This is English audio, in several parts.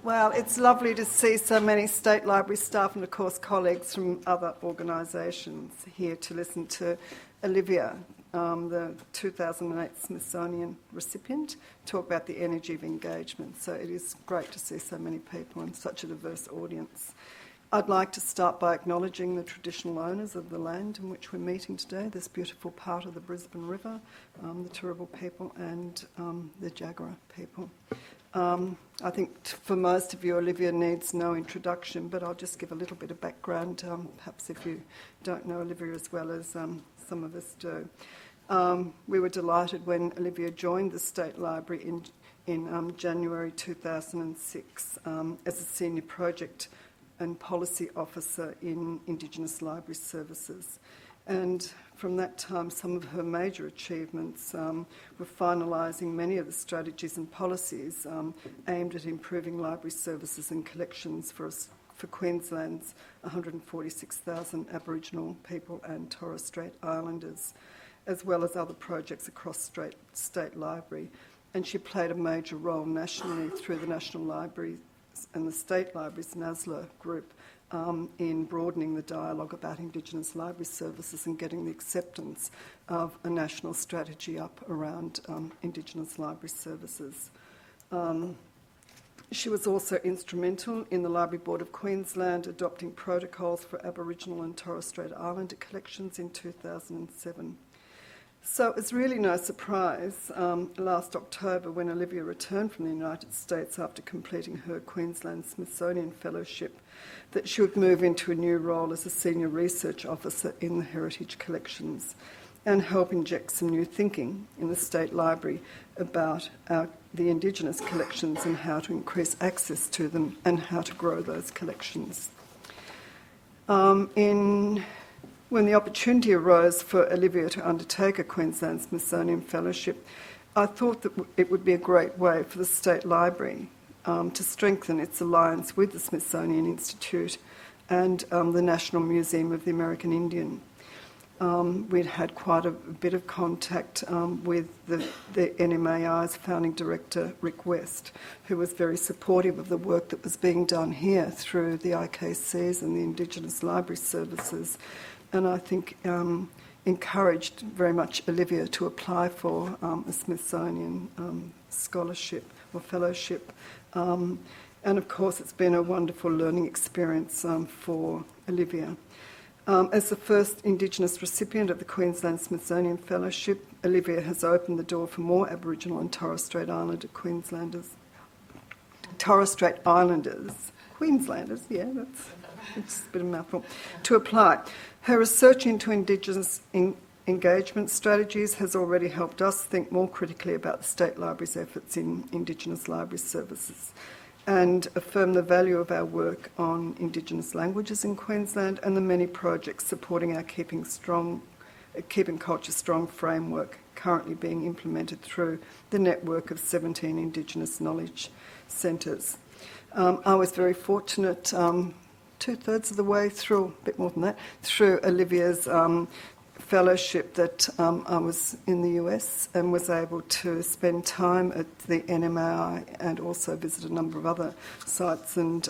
Well, it's lovely to see so many State Library staff and, of course, colleagues from other organisations here to listen to Olivia, the 2008 Smithsonian recipient, talk about the energy of engagement. So it is great to see so many people and such a diverse audience. I'd like to start by acknowledging the traditional owners of the land in which we're meeting today, this beautiful part of the Brisbane River, the Turrbal people and the Jagera people. I think for most of you, Olivia needs no introduction, but I'll just give a little bit of background, perhaps if you don't know Olivia as well as some of us do. We were delighted when Olivia joined the State Library in January 2006 as a senior project and policy officer in Indigenous Library Services. And from that time, some of her major achievements were finalising many of the strategies and policies aimed at improving library services and collections for Queensland's 146,000 Aboriginal people and Torres Strait Islanders, as well as other projects across State Library. And she played a major role nationally through the National Library and the State Library's NASLA group in broadening the dialogue about Indigenous library services and getting the acceptance of a national strategy up around Indigenous library services. She was also instrumental in the Library Board of Queensland adopting protocols for Aboriginal and Torres Strait Islander collections in 2007. So it was really no surprise last October when Olivia returned from the United States after completing her Queensland Smithsonian Fellowship that she would move into a new role as a Senior Research Officer in the Heritage Collections and help inject some new thinking in the State Library about the Indigenous collections and how to increase access to them and how to grow those collections. When the opportunity arose for Olivia to undertake a Queensland Smithsonian Fellowship, I thought that it would be a great way for the State Library to strengthen its alliance with the Smithsonian Institute and the National Museum of the American Indian. We'd had quite a bit of contact with the NMAI's founding director, Rick West, who was very supportive of the work that was being done here through the IKCs and the Indigenous Library Services, and I think encouraged very much Olivia to apply for a Smithsonian scholarship or fellowship. And of course it's been a wonderful learning experience for Olivia. As the first Indigenous recipient of the Queensland Smithsonian Fellowship, Olivia has opened the door for more Aboriginal and Torres Strait Islander Queenslanders, yeah, it's a bit of a mouthful, to apply. Her research into Indigenous engagement strategies has already helped us think more critically about the State Library's efforts in Indigenous library services and affirm the value of our work on Indigenous languages in Queensland and the many projects supporting our Keeping Culture Strong framework currently being implemented through the network of 17 Indigenous knowledge centres. I was very fortunate, two-thirds of the way through, a bit more than that, through Olivia's fellowship that I was in the US and was able to spend time at the NMAI and also visit a number of other sites and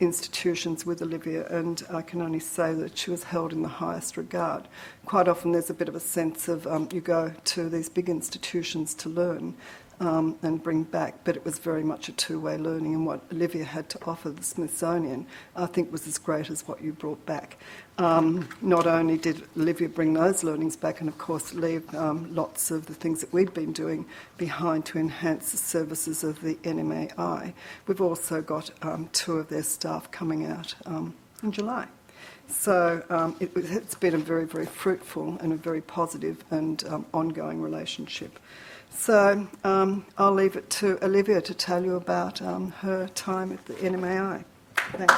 institutions with Olivia, and I can only say that she was held in the highest regard. Quite often there's a bit of a sense of you go to these big institutions to learn and bring back, but it was very much a two-way learning, and what Olivia had to offer the Smithsonian I think was as great as what you brought back. Not only did Olivia bring those learnings back and of course leave lots of the things that we'd been doing behind to enhance the services of the NMAI, we've also got two of their staff coming out in July. So it's been a very, very fruitful and a very positive and ongoing relationship. So I'll leave it to Olivia to tell you about her time at the NMAI. Thanks.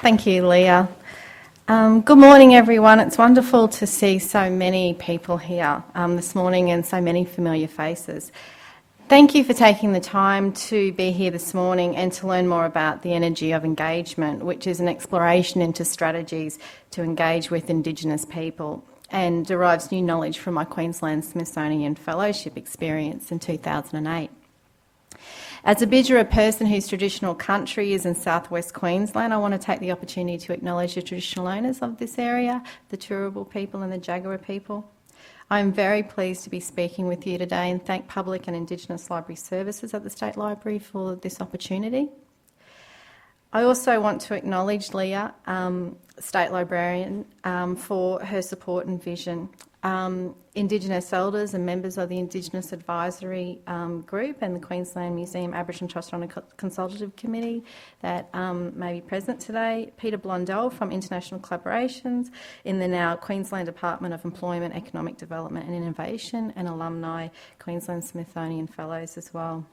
Thank you, Leah. Good morning, everyone. It's wonderful to see so many people here this morning and so many familiar faces. Thank you for taking the time to be here this morning and to learn more about the energy of engagement, which is an exploration into strategies to engage with Indigenous people. and derives new knowledge from my Queensland Smithsonian Fellowship experience in 2008. As a Bidjara person whose traditional country is in southwest Queensland, I want to take the opportunity to acknowledge the traditional owners of this area, the Turrbal people and the Jagera people. I am very pleased to be speaking with you today and thank Public and Indigenous Library Services at the State Library for this opportunity. I also want to acknowledge Leah, State Librarian, for her support and vision. Indigenous elders and members of the Indigenous Advisory Group and the Queensland Museum Aboriginal and Torres Strait Islander Consultative Committee that may be present today. Peter Blondell from International Collaborations in the now Queensland Department of Employment, Economic Development and Innovation, and alumni Queensland Smithsonian Fellows as well.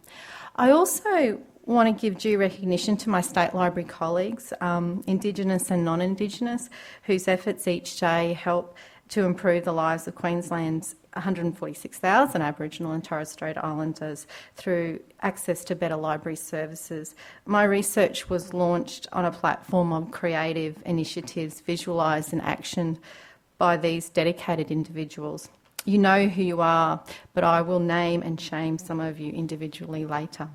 I also want to give due recognition to my State Library colleagues, Indigenous and non-Indigenous, whose efforts each day help to improve the lives of Queensland's 146,000 Aboriginal and Torres Strait Islanders through access to better library services. My research was launched on a platform of creative initiatives visualised and actioned by these dedicated individuals. You know who you are, but I will name and shame some of you individually later.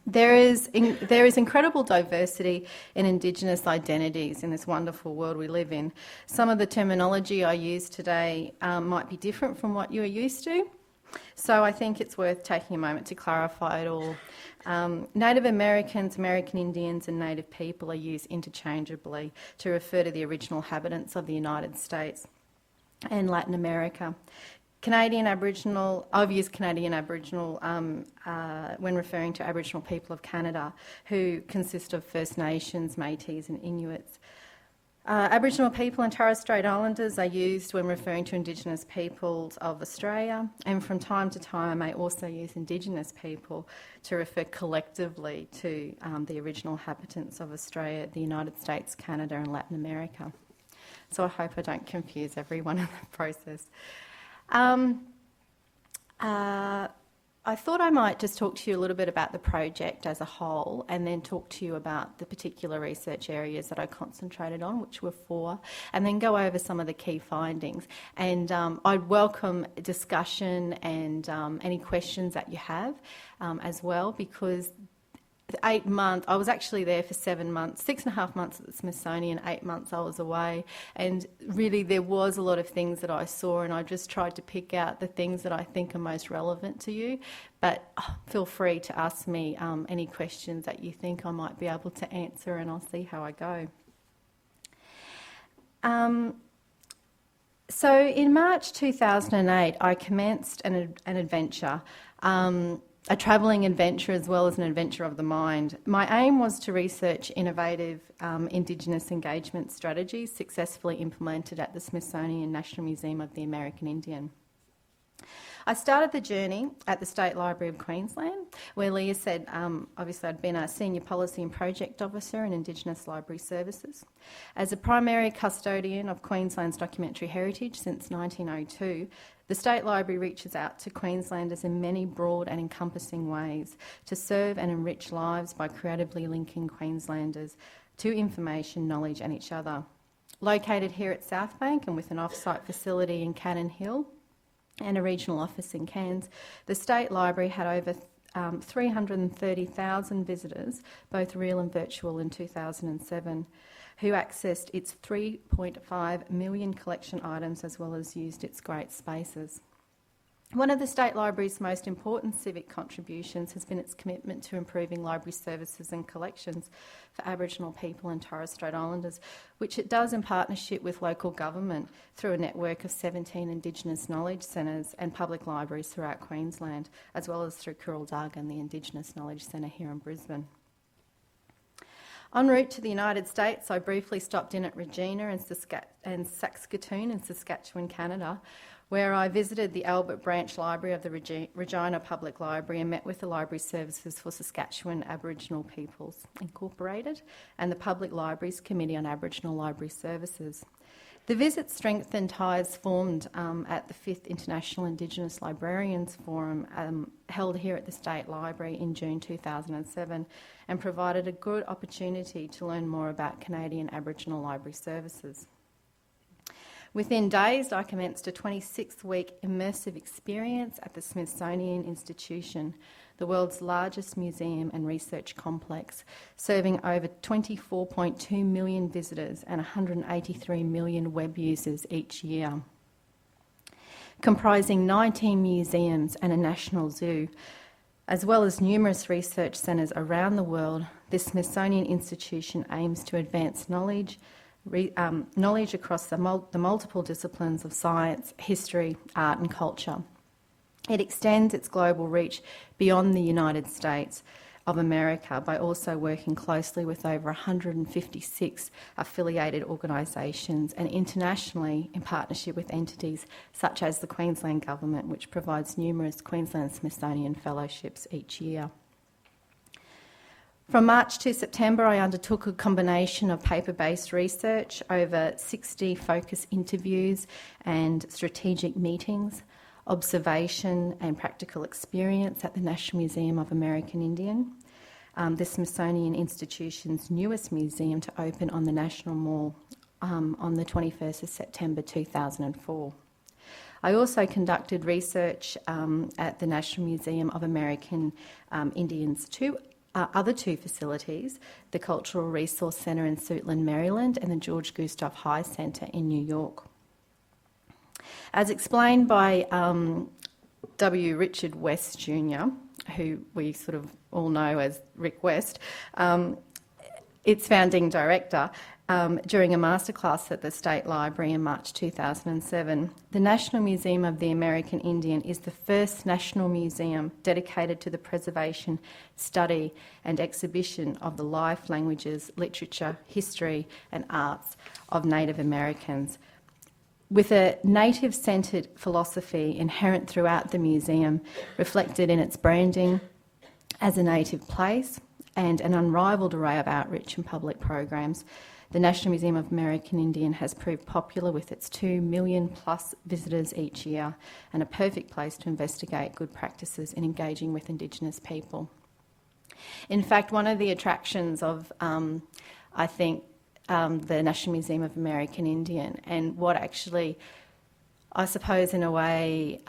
There is incredible diversity in Indigenous identities in this wonderful world we live in. Some of the terminology I use today might be different from what you're used to, so I think it's worth taking a moment to clarify it all. Native Americans, American Indians and Native people are used interchangeably to refer to the original inhabitants of the United States and Latin America. Canadian Aboriginal, I've used Canadian Aboriginal when referring to Aboriginal people of Canada, who consist of First Nations, Métis and Inuits. Aboriginal people and Torres Strait Islanders are used when referring to Indigenous peoples of Australia, and from time to time I may also use Indigenous people to refer collectively to the original inhabitants of Australia, the United States, Canada and Latin America. So I hope I don't confuse everyone in the process. I thought I might just talk to you a little bit about the project as a whole and then talk to you about the particular research areas that I concentrated on, which were 4, and then go over some of the key findings. And I'd welcome discussion and any questions that you have as well, because 8 months, I was actually there for 7 months, 6.5 months at the Smithsonian, 8 months I was away, and really there was a lot of things that I saw, and I just tried to pick out the things that I think are most relevant to you. But feel free to ask me any questions that you think I might be able to answer, and I'll see how I go. So in March 2008, I commenced an adventure, a travelling adventure as well as an adventure of the mind. My aim was to research innovative Indigenous engagement strategies successfully implemented at the Smithsonian National Museum of the American Indian. I started the journey at the State Library of Queensland, where Leah said, obviously I'd been a Senior Policy and Project Officer in Indigenous Library Services. As a primary custodian of Queensland's documentary heritage since 1902, the State Library reaches out to Queenslanders in many broad and encompassing ways to serve and enrich lives by creatively linking Queenslanders to information, knowledge and each other. Located here at South Bank and with an off-site facility in Cannon Hill and a regional office in Cairns, the State Library had over 330,000 visitors, both real and virtual, in 2007, who accessed its 3.5 million collection items as well as used its great spaces. One of the State Library's most important civic contributions has been its commitment to improving library services and collections for Aboriginal people and Torres Strait Islanders, which it does in partnership with local government through a network of 17 Indigenous knowledge centres and public libraries throughout Queensland, as well as through Kurraldarga and the Indigenous Knowledge Centre here in Brisbane. En route to the United States, I briefly stopped in at Regina and Saskatoon in Saskatchewan, Canada, where I visited the Albert Branch Library of the Regina Public Library and met with the Library Services for Saskatchewan Aboriginal Peoples Incorporated and the Public Libraries Committee on Aboriginal Library Services. The visit strengthened ties formed at the 5th International Indigenous Librarians Forum held here at the State Library in June 2007 and provided a good opportunity to learn more about Canadian Aboriginal Library Services. Within days, I commenced a 26-week immersive experience at the Smithsonian Institution, the world's largest museum and research complex, serving over 24.2 million visitors and 183 million web users each year. Comprising 19 museums and a national zoo, as well as numerous research centres around the world, this Smithsonian Institution aims to advance knowledge across the multiple disciplines of science, history, art and culture. It extends its global reach beyond the United States of America by also working closely with over 156 affiliated organisations and internationally in partnership with entities such as the Queensland Government, which provides numerous Queensland Smithsonian Fellowships each year. From March to September, I undertook a combination of paper-based research, over 60 focus interviews and strategic meetings, observation and practical experience at the National Museum of American Indian, the Smithsonian Institution's newest museum to open on the National Mall on the 21st of September 2004. I also conducted research at the National Museum of American Indians' other two facilities, the Cultural Resource Centre in Suitland, Maryland, and the George Gustav High Centre in New York. As explained by W. Richard West Jr., who we sort of all know as Rick West, its founding director, during a masterclass at the State Library in March 2007, the National Museum of the American Indian is the first national museum dedicated to the preservation, study and exhibition of the life, languages, literature, history and arts of Native Americans. With a native-centred philosophy inherent throughout the museum, reflected in its branding as a native place and an unrivalled array of outreach and public programs, the National Museum of American Indian has proved popular with its 2 million plus visitors each year and a perfect place to investigate good practices in engaging with Indigenous people. In fact, one of the attractions of, I think, the National Museum of American Indian, and what actually, I suppose in a way,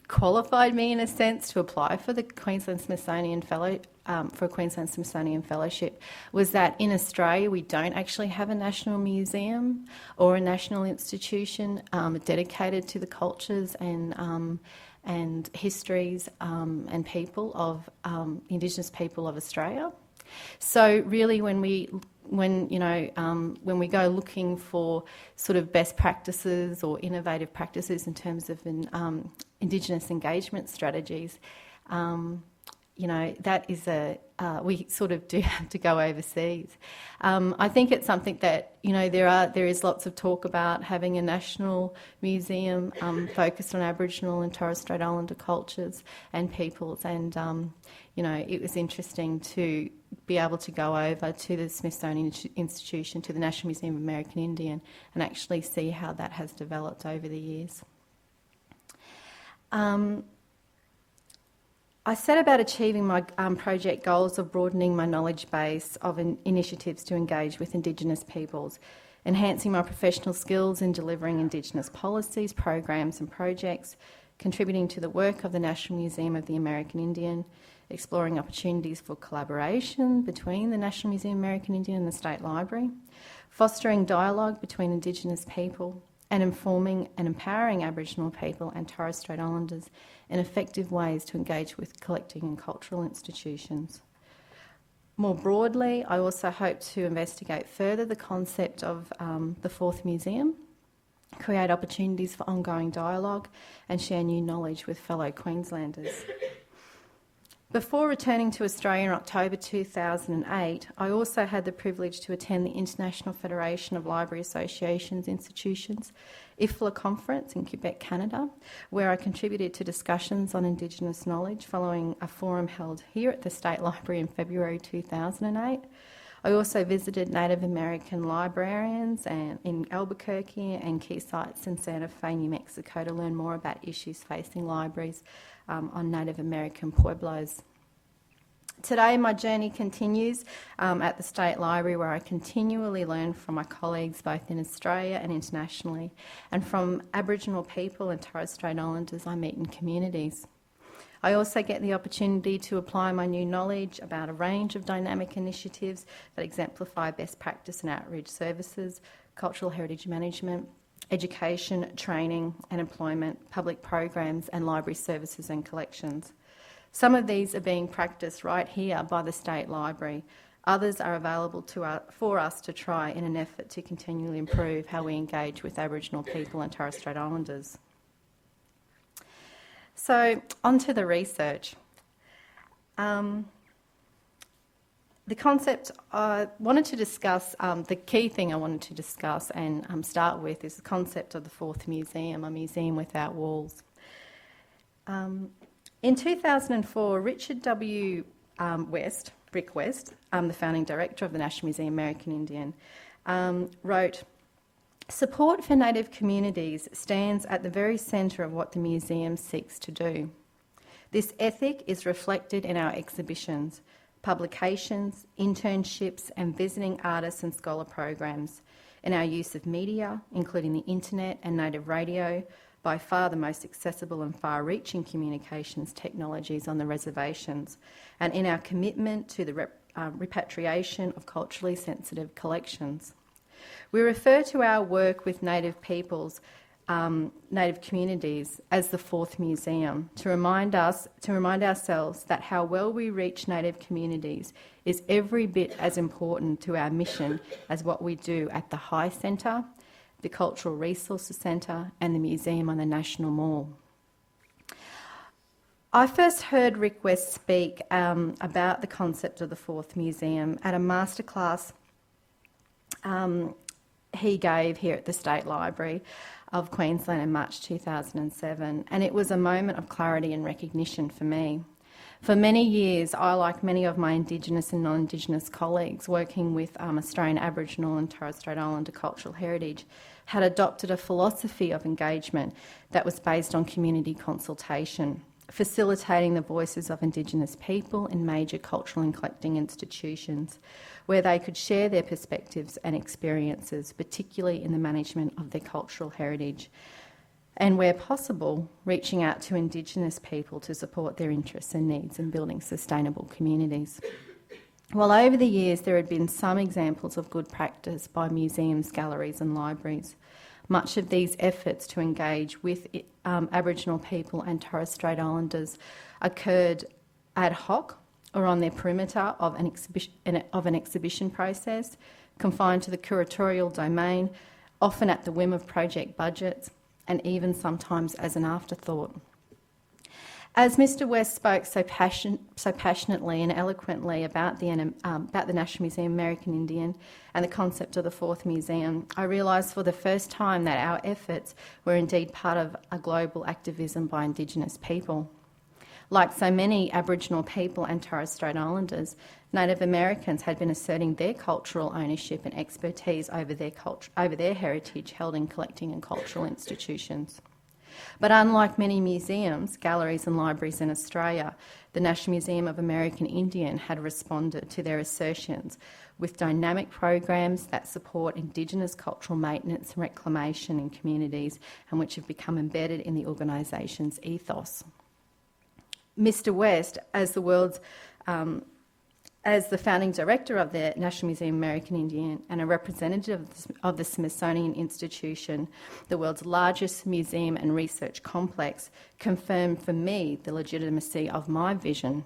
qualified me in a sense to apply for the Queensland Smithsonian Fellowship, was that in Australia we don't actually have a national museum or a national institution dedicated to the cultures and histories and people of Indigenous people of Australia. So really, when we go looking for sort of best practices or innovative practices in terms of Indigenous engagement strategies, that is we sort of do have to go overseas. I think it's something that, there is lots of talk about having a national museum focused on Aboriginal and Torres Strait Islander cultures and peoples, and, it was interesting to be able to go over to the Smithsonian Institution, to the National Museum of American Indian, and actually see how that has developed over the years. I set about achieving my project goals of broadening my knowledge base of initiatives to engage with Indigenous peoples, enhancing my professional skills in delivering Indigenous policies, programs and projects, contributing to the work of the National Museum of the American Indian, exploring opportunities for collaboration between the National Museum of American Indian and the State Library, fostering dialogue between Indigenous people, and informing and empowering Aboriginal people and Torres Strait Islanders in effective ways to engage with collecting and cultural institutions. More broadly, I also hope to investigate further the concept of the fourth museum, create opportunities for ongoing dialogue and share new knowledge with fellow Queenslanders. Before returning to Australia in October 2008, I also had the privilege to attend the International Federation of Library Associations Institutions IFLA conference in Quebec, Canada, where I contributed to discussions on Indigenous knowledge following a forum held here at the State Library in February 2008. I also visited Native American librarians in Albuquerque and key sites in Santa Fe, New Mexico, to learn more about issues facing libraries on Native American pueblos. Today my journey continues at the State Library, where I continually learn from my colleagues both in Australia and internationally, and from Aboriginal people and Torres Strait Islanders I meet in communities. I also get the opportunity to apply my new knowledge about a range of dynamic initiatives that exemplify best practice and outreach services, cultural heritage management, education, training and employment, public programs and library services and collections. Some of these are being practiced right here by the State Library. Others are available for us to try in an effort to continually improve how we engage with Aboriginal people and Torres Strait Islanders. So, on to the research. The concept I wanted to discuss, the key thing I wanted to discuss and start with is the concept of the fourth museum, a museum without walls. In 2004, Richard W. West, Rick West, the founding director of the National Museum of American Indian, wrote, "Support for Native communities stands at the very centre of what the museum seeks to do. This ethic is reflected in our exhibitions, publications, internships and visiting artists and scholar programs, in our use of media, including the internet and native radio, by far the most accessible and far-reaching communications technologies on the reservations, and in our commitment to the repatriation of culturally sensitive collections. We refer to our work with Native peoples, Native communities, as the fourth museum, to remind ourselves that how well we reach Native communities is every bit as important to our mission as what we do at the High Centre, the Cultural Resources Centre and the Museum on the National Mall." I first heard Rick West speak about the concept of the fourth museum at a masterclass he gave here at the State Library of Queensland in March 2007, and it was a moment of clarity and recognition for me. For many years, I, like many of my Indigenous and non-Indigenous colleagues working with Australian Aboriginal and Torres Strait Islander cultural heritage, had adopted a philosophy of engagement that was based on community consultation, facilitating the voices of Indigenous people in major cultural and collecting institutions, where they could share their perspectives and experiences, particularly in the management of their cultural heritage, and where possible, reaching out to Indigenous people to support their interests and needs in building sustainable communities. Well, over the years, there had been some examples of good practice by museums, galleries and libraries. Much of these efforts to engage with Aboriginal people and Torres Strait Islanders occurred ad hoc or on their perimeter of an exhibition process, confined to the curatorial domain, often at the whim of project budgets, and even sometimes as an afterthought. As Mr West spoke so passionately and eloquently about the National Museum of American Indian and the concept of the fourth museum, I realised for the first time that our efforts were indeed part of a global activism by Indigenous people. Like so many Aboriginal people and Torres Strait Islanders, Native Americans had been asserting their cultural ownership and expertise over their heritage held in collecting and cultural institutions. But unlike many museums, galleries and libraries in Australia, the National Museum of American Indian had responded to their assertions with dynamic programs that support Indigenous cultural maintenance and reclamation in communities, and which have become embedded in the organisation's ethos. Mr West, as the founding director of the National Museum of American Indian and a representative of the Smithsonian Institution, the world's largest museum and research complex, confirmed for me the legitimacy of my vision.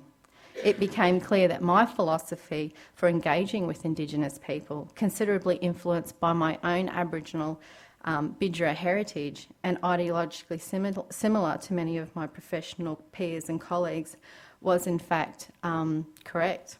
It became clear that my philosophy for engaging with Indigenous people, considerably influenced by my own Aboriginal Bidjara heritage and ideologically similar to many of my professional peers and colleagues, was in fact correct.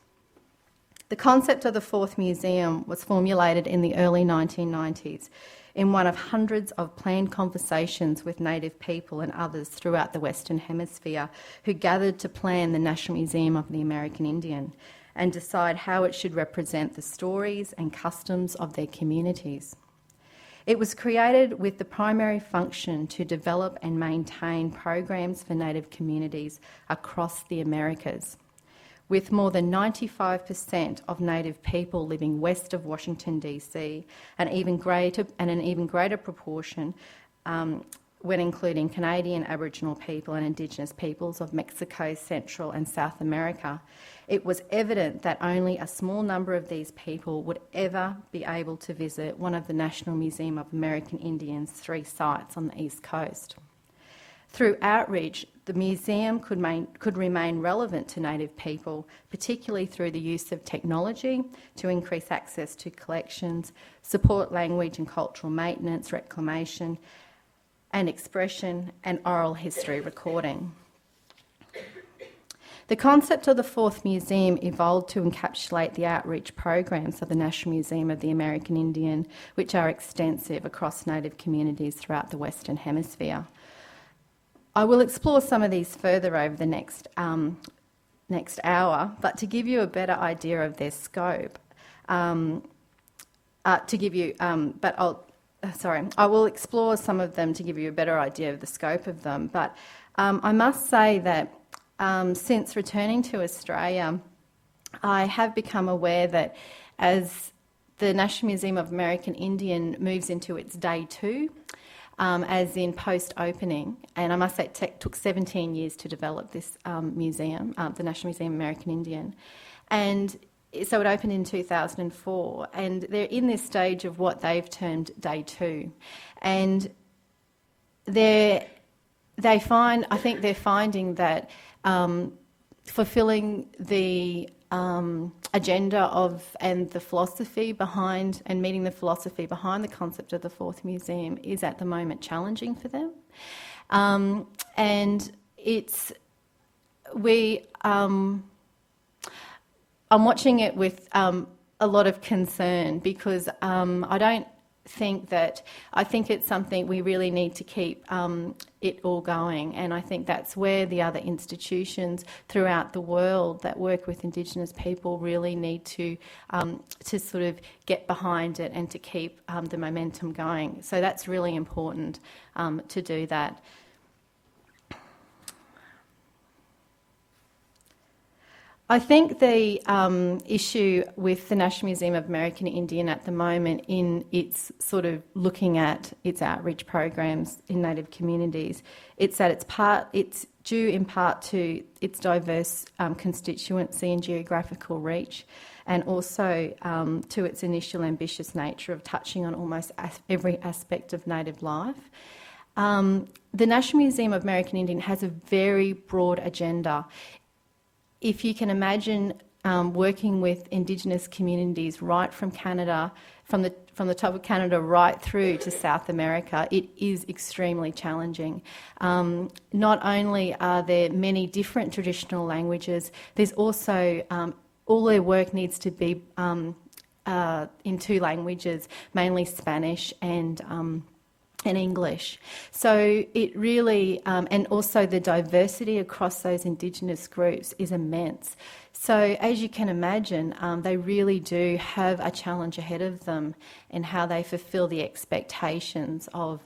The concept of the fourth museum was formulated in the early 1990s in one of hundreds of planned conversations with Native people and others throughout the Western Hemisphere who gathered to plan the National Museum of the American Indian and decide how it should represent the stories and customs of their communities. It was created with the primary function to develop and maintain programs for Native communities across the Americas. with more than 95% of Native people living west of Washington DC, and an even greater proportion when including Canadian Aboriginal people and Indigenous peoples of Mexico, Central and South America, it was evident that only a small number of these people would ever be able to visit one of the National Museum of American Indians' 3 sites on the East Coast. Through outreach, the museum could remain relevant to Native people, particularly through the use of technology to increase access to collections, support language and cultural maintenance, reclamation and expression, and oral history recording. The concept of the 4th Museum evolved to encapsulate the outreach programs of the National Museum of the American Indian, which are extensive across Native communities throughout the Western Hemisphere. I will explore some of these further over the next hour, but to give you a better idea of their scope, I will explore some of them to give you a better idea of the scope of them. But I must say that since returning to Australia, I have become aware that as the National Museum of American Indian moves into its day 2, as in post-opening, and I must say it took 17 years to develop this museum, the National Museum of American Indian, and so it opened in 2004, and they're in this stage of what they've termed day 2, and I think they're finding that fulfilling the agenda of and the philosophy behind and meeting the philosophy behind the concept of the 4th Museum is at the moment challenging for them, and I'm watching it with a lot of concern because I think it's something we really need to keep it all going, and I think that's where the other institutions throughout the world that work with Indigenous people really need to sort of get behind it and to keep the momentum going. So that's really important to do that. I think the issue with the National Museum of American Indian at the moment in its sort of looking at its outreach programs in Native communities, it's due in part to its diverse constituency and geographical reach, and also to its initial ambitious nature of touching on almost every aspect of Native life. The National Museum of American Indian has a very broad agenda. If you can imagine working with Indigenous communities right from Canada, from the top of Canada right through to South America, it is extremely challenging. Not only are there many different traditional languages, there's also all their work needs to be in 2 languages, mainly Spanish and English. So it really, and also the diversity across those Indigenous groups is immense. So as you can imagine, they really do have a challenge ahead of them in how they fulfil the expectations of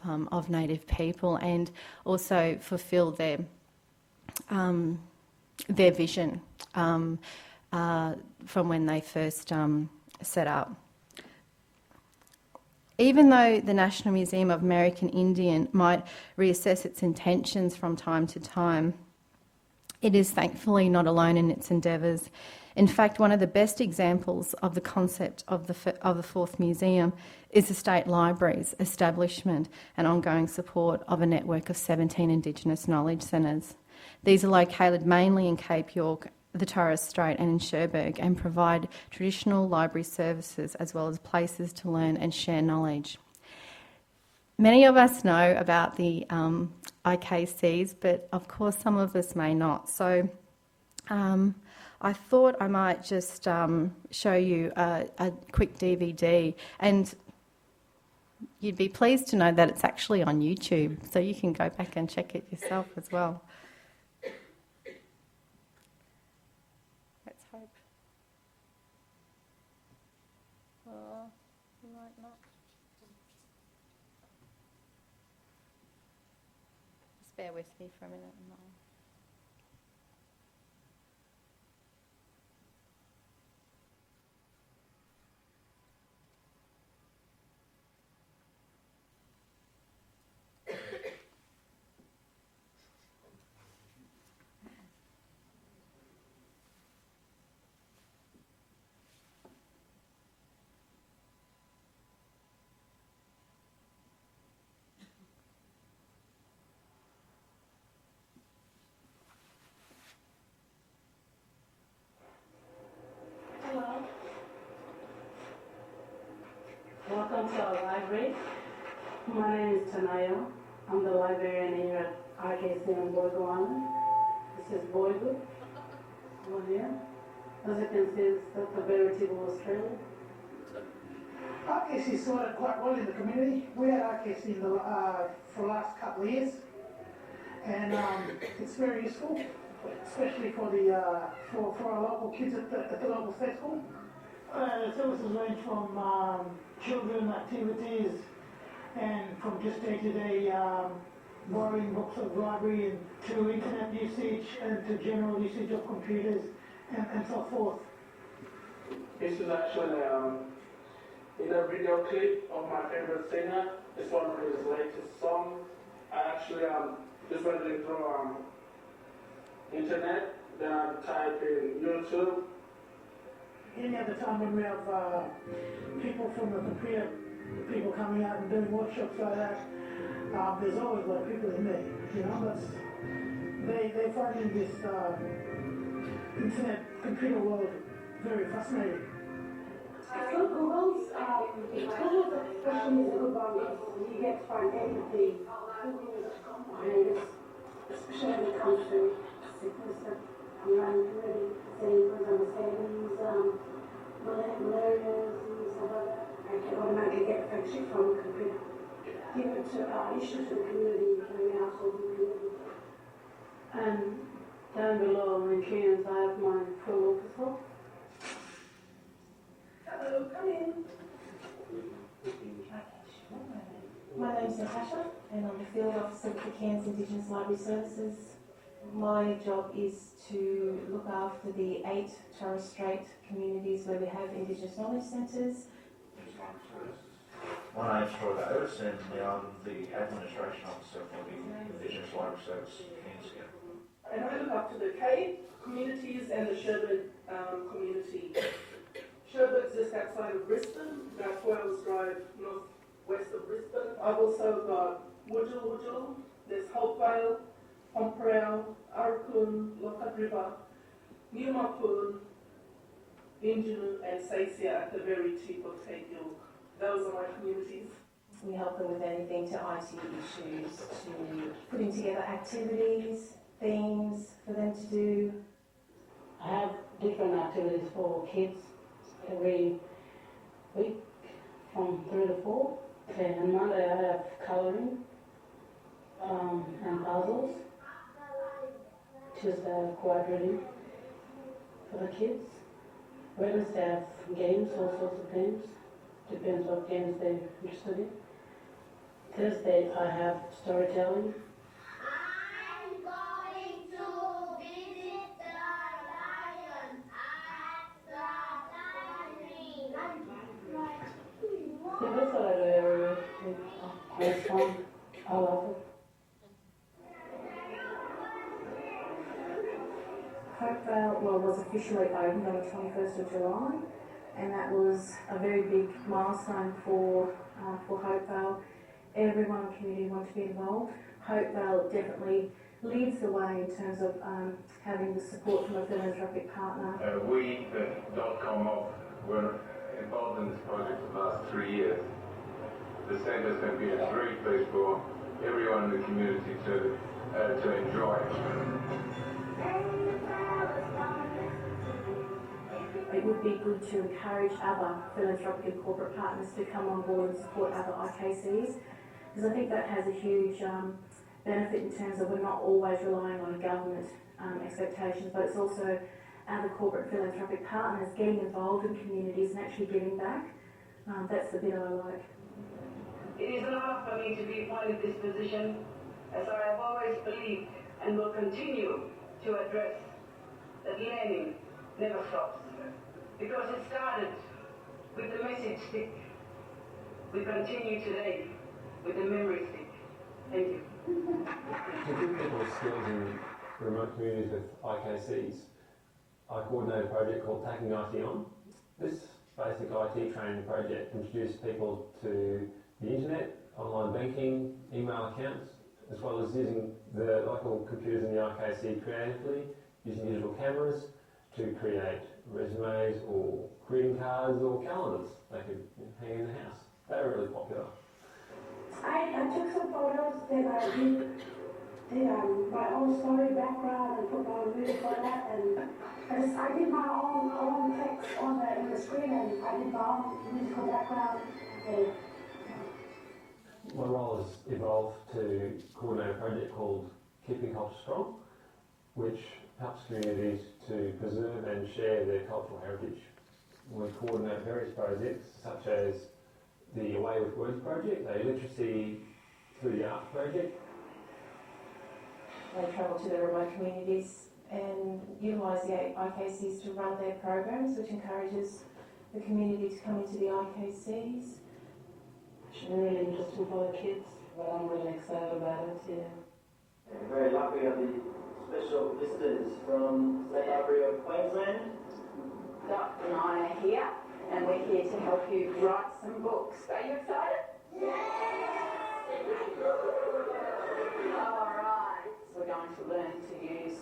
Native people, and also fulfil their vision from when they first set up. Even though the National Museum of American Indian might reassess its intentions from time to time, it is thankfully not alone in its endeavours. In fact, one of the best examples of the concept of the 4th Museum is the State Library's establishment and ongoing support of a network of 17 Indigenous knowledge centres. These are located mainly in Cape York, the Torres Strait and in Cherbourg, and provide traditional library services as well as places to learn and share knowledge. Many of us know about the IKCs, but of course some of us may not. So I thought I might just show you a quick DVD, and you'd be pleased to know that it's actually on YouTube, so you can go back and check it yourself as well. Bear with me for a minute. Sanaya. I'm the librarian here at RKC on Boygo Island. This is Boygo. One here. As you can see, that's a veritable Australia. RKC sorted quite well in the community. We had RKC for the last couple of years, and it's very useful, especially for for our local kids at the local state school. Services range from children activities and from just day-to-day borrowing books of the library and to internet usage and to general usage of computers and so forth. This is actually in a video clip of my favorite singer. It's one of his latest songs. I actually just went through internet, then I type in YouTube. Any other time when we have people from the computer, people coming out and doing workshops like that, there's always a lot of people in there. You know, they're finding this internet computer world very fascinating. So Google's question is a good one because you get to find anything. And especially when it comes to sickness that I'm really saying, for example, malarias and stuff like that. I can automatically get fact sheet from the computer. Give it to issues in the community, carrying out in the community. And down below in Cairns, I have my full office hall. Hello, come in. My name is Natasha and I'm the Field Officer for Cairns Indigenous Library Services. My job is to look after the 8 Torres Strait communities where we have Indigenous knowledge centres. My name's Troy Davis and I'm the Administration Officer for the Indigenous Library Service in Cairns. And I look after the Cape communities and the Sherbet community. Sherbet exists outside of Brisbane, about 4 hours drive northwest of Brisbane. I've also got Wujul, there's Hopevale, Pomperel, Arakun, Lockhart River, Newmapun, Indigenous and Saisia at the very tip of Cape York. Those are my communities. We help them with anything to IT issues, to putting together activities, themes for them to do. I have different activities for kids every week from 3 to 4. Okay, and Monday I have colouring and puzzles. Tuesday I have quiet reading for the kids. Wednesday I have games, all sorts of games. Depends what games they're interested in. Thursday I have storytelling. I'm going to visit the lion at the library. Yeah, that's what I do every week. It's fun. I love it. Hopevale was officially opened on the 21st of July and that was a very big milestone for Hopevale. Everyone in the community wanted to be involved. Hopevale definitely leads the way in terms of having the support from a philanthropic partner. We at .com were involved in this project for the last 3 years. The centre is going to be a great place for everyone in the community to enjoy. It would be good to encourage other philanthropic and corporate partners to come on board and support other IKCs, because I think that has a huge benefit in terms of we're not always relying on government expectations, but it's also other corporate philanthropic partners getting involved in communities and actually giving back. That's the bit I like. It is an honor for me to be appointed this position, as I have always believed and will continue to address that learning never stops. Because it started with the message stick. We continue today with the memory stick. Thank you. To give people skills in remote communities with IKCs, I coordinate a project called Taking IT On. This basic IT training project introduces people to the internet, online banking, email accounts, as well as using the local computers in the IKC creatively, using digital cameras to create resumes or greeting cards or calendars they could hang in the house. They were really popular. I took some photos, then I did my own story background and put my own music on that, and I did my own text on in the screen, and I did my own musical background. And, My role has evolved to coordinate a project called Keeping Culture Strong, which helps communities to preserve and share their cultural heritage. We coordinate various projects such as the Away with Words project, the Literacy Through the Arts project. They travel to the remote communities and utilise the IKCs to run their programs, which encourages the community to come into the IKCs. It's really interesting for the kids, but I'm really excited about it, yeah. We're very lucky to have the special visitors from State Library of Queensland. Dot and I are here, and we're here to help you write some books. Are you excited? All right. So we're going to learn to use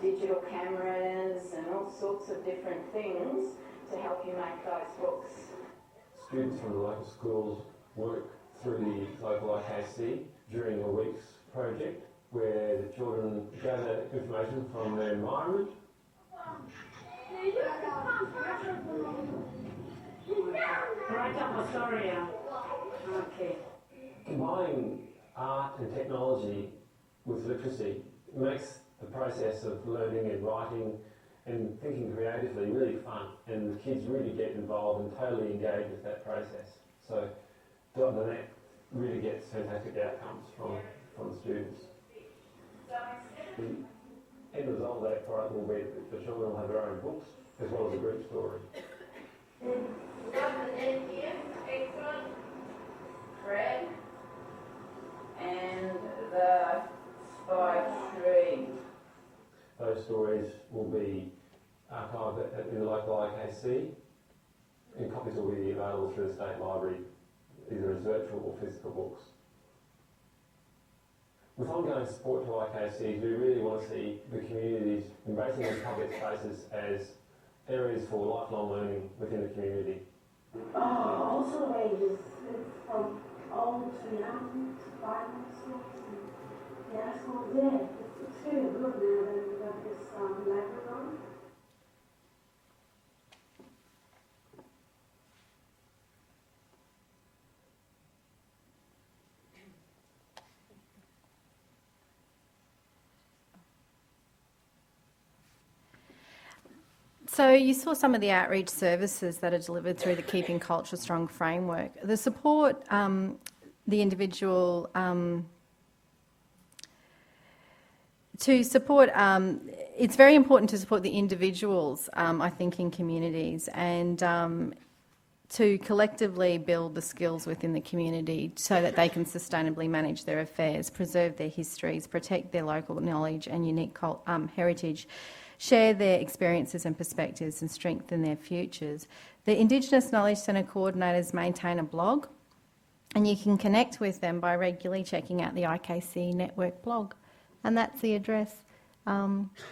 digital cameras and all sorts of different things to help you make those books. Students from the local schools work through the local IKC during a week's project where the children gather information from their environment. Write up a story out. Okay. Combining art and technology with literacy makes the process of learning and writing and thinking creatively really fun, and the kids really get involved and totally engage with that process. So the net really gets fantastic outcomes from the students. The end result of that product will be that the children will have their own books as well as a group story. Fred and the Spy Tree. Those stories will be archived in the local IKC, and copies will be available through the State Library, either as virtual or physical books. With ongoing support to IKCs, we really want to see the communities embracing these public spaces as areas for lifelong learning within the community. all sort of ages, from old to young, to primary schools, and high schools. Yeah, it's really good now that we've got this library on. So you saw some of the outreach services that are delivered through the Keeping Culture Strong framework. The support, the individual, to support, it's very important to support the individuals, I think, in communities, and to collectively build the skills within the community so that they can sustainably manage their affairs, preserve their histories, protect their local knowledge and unique heritage, share their experiences and perspectives and strengthen their futures. The Indigenous Knowledge Centre coordinators maintain a blog, and you can connect with them by regularly checking out the IKC Network blog. And that's the address, http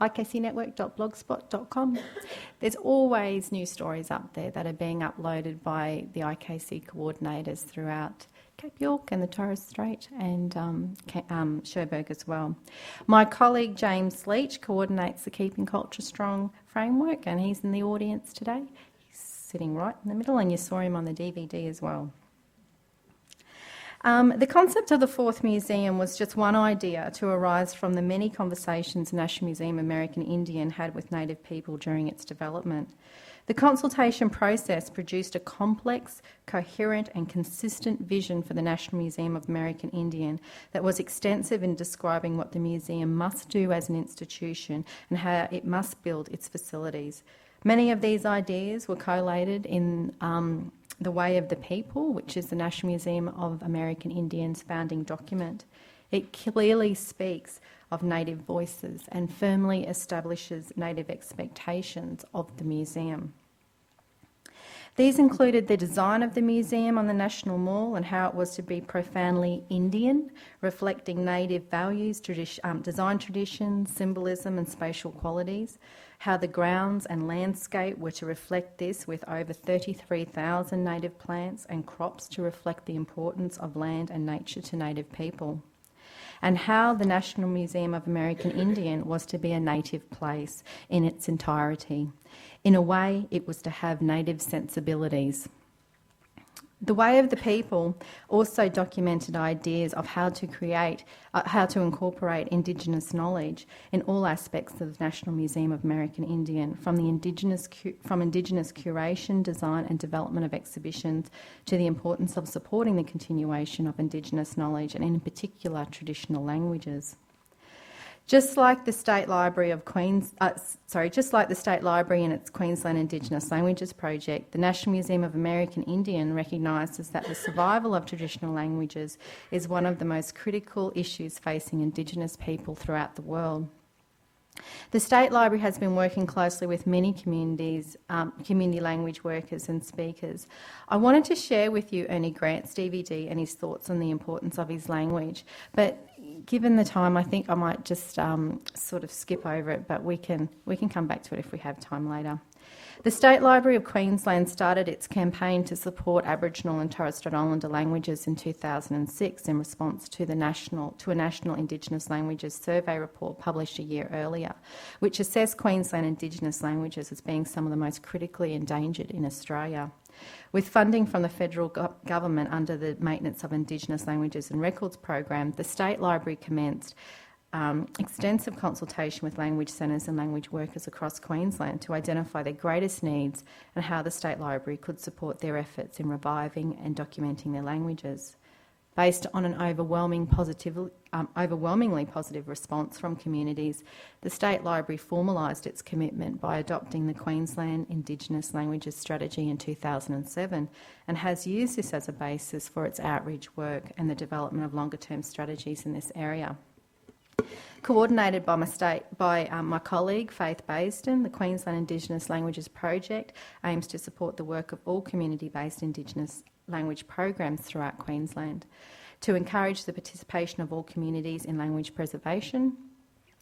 ikcnetwork.blogspot.com. There's always new stories up there that are being uploaded by the IKC coordinators throughout Cape York and the Torres Strait and Cherbourg as well. My colleague James Leach coordinates the Keeping Culture Strong framework, and he's in the audience today. He's sitting right in the middle, and you saw him on the DVD as well. The concept of the fourth museum was just one idea to arise from the many conversations National Museum American Indian had with Native people during its development. The consultation process produced a complex, coherent and consistent vision for the National Museum of American Indian that was extensive in describing what the museum must do as an institution and how it must build its facilities. Many of these ideas were collated in The Way of the People, which is the National Museum of American Indians founding document. It clearly speaks of Native voices and firmly establishes Native expectations of the museum. These included the design of the museum on the National Mall and how it was to be profoundly Indian, reflecting native values, design traditions, symbolism and spatial qualities, how the grounds and landscape were to reflect this with over 33,000 native plants and crops to reflect the importance of land and nature to native people, and how the National Museum of American Indian was to be a native place in its entirety. In a way, it was to have native sensibilities. The Way of the People also documented ideas of how to incorporate Indigenous knowledge in all aspects of the National Museum of American Indian, from Indigenous curation, design and development of exhibitions to the importance of supporting the continuation of Indigenous knowledge and in particular traditional languages. Just like the State Library and its Queensland Indigenous Languages project, the National Museum of American Indian recognises that the survival of traditional languages is one of the most critical issues facing Indigenous people throughout the world. The State Library has been working closely with many communities, community language workers and speakers. I wanted to share with you Ernie Grant's DVD and his thoughts on the importance of his language, but given the time, I think I might just sort of skip over it, but we can come back to it if we have time later. The State Library of Queensland started its campaign to support Aboriginal and Torres Strait Islander languages in 2006 in response to a National Indigenous Languages Survey report published a year earlier, which assessed Queensland Indigenous languages as being some of the most critically endangered in Australia. With funding from the federal government under the Maintenance of Indigenous Languages and Records program, the State Library commenced extensive consultation with language centres and language workers across Queensland to identify their greatest needs and how the State Library could support their efforts in reviving and documenting their languages. Based on an overwhelmingly positive response from communities, the State Library formalised its commitment by adopting the Queensland Indigenous Languages Strategy in 2007 and has used this as a basis for its outreach work and the development of longer-term strategies in this area. Coordinated by my colleague Faith Baisden, the Queensland Indigenous Languages Project aims to support the work of all community-based Indigenous language programs throughout Queensland, to encourage the participation of all communities in language preservation,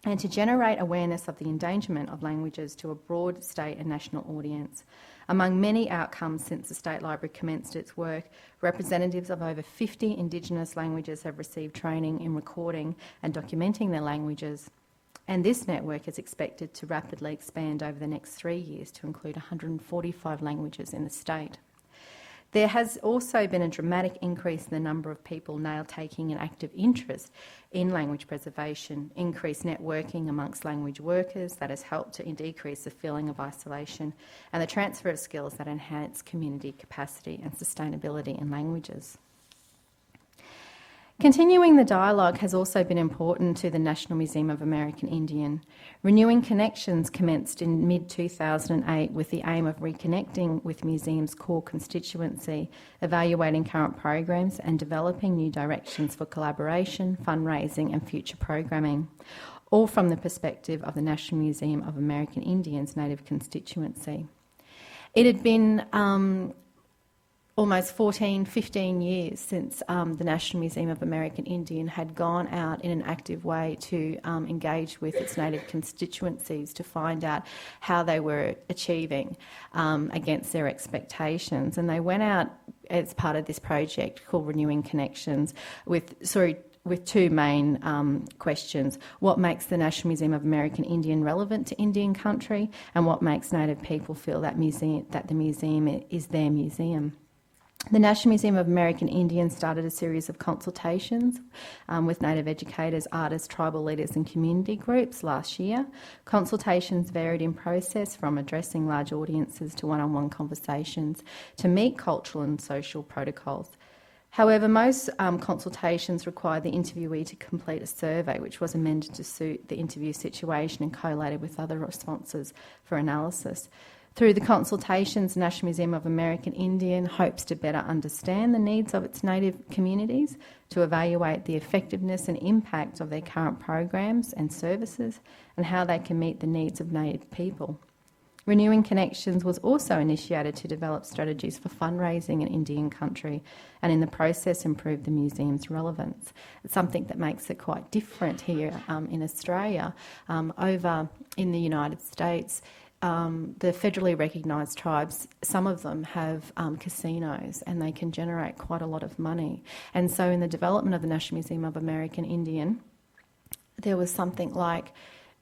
and to generate awareness of the endangerment of languages to a broad state and national audience. Among many outcomes since the State Library commenced its work, representatives of over 50 Indigenous languages have received training in recording and documenting their languages, and this network is expected to rapidly expand over the next 3 years to include 145 languages in the state. There has also been a dramatic increase in the number of people now taking an active interest in language preservation, increased networking amongst language workers that has helped to decrease the feeling of isolation, and the transfer of skills that enhance community capacity and sustainability in languages. Continuing the dialogue has also been important to the National Museum of American Indian. Renewing Connections commenced in mid-2008 with the aim of reconnecting with museum's core constituency, evaluating current programs and developing new directions for collaboration, fundraising and future programming, all from the perspective of the National Museum of American Indians native constituency. It had been almost 15 years since the National Museum of American Indian had gone out in an active way to engage with its native constituencies to find out how they were achieving against their expectations. And they went out as part of this project called Renewing Connections with two main questions. What makes the National Museum of American Indian relevant to Indian country, and what makes native people feel that the museum is their museum? The National Museum of American Indian started a series of consultations with native educators, artists, tribal leaders and community groups last year. Consultations varied in process from addressing large audiences to one-on-one conversations to meet cultural and social protocols. However, most consultations required the interviewee to complete a survey which was amended to suit the interview situation and collated with other responses for analysis. Through the consultations, the National Museum of American Indian hopes to better understand the needs of its native communities, to evaluate the effectiveness and impact of their current programs and services, and how they can meet the needs of native people. Renewing Connections was also initiated to develop strategies for fundraising in Indian country and in the process improve the museum's relevance. It's something that makes it quite different here in Australia. Over in the United States, the federally recognised tribes, some of them have casinos and they can generate quite a lot of money. And so in the development of the National Museum of American Indian, there was something like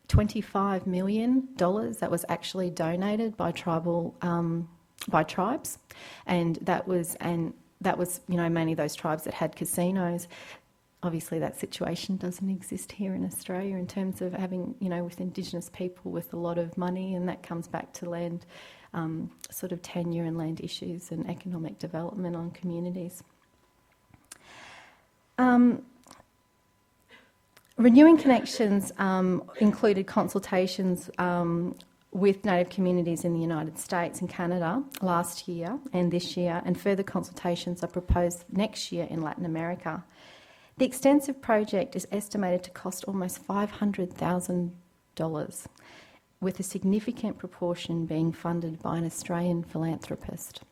$25 million that was actually donated by by tribes, and that was mainly those tribes that had casinos. Obviously, that situation doesn't exist here in Australia in terms of having, with Indigenous people with a lot of money, and that comes back to land sort of tenure and land issues and economic development on communities. Renewing Connections included consultations with Native communities in the United States and Canada last year and this year, and further consultations are proposed next year in Latin America. The extensive project is estimated to cost almost $500,000, with a significant proportion being funded by an Australian philanthropist.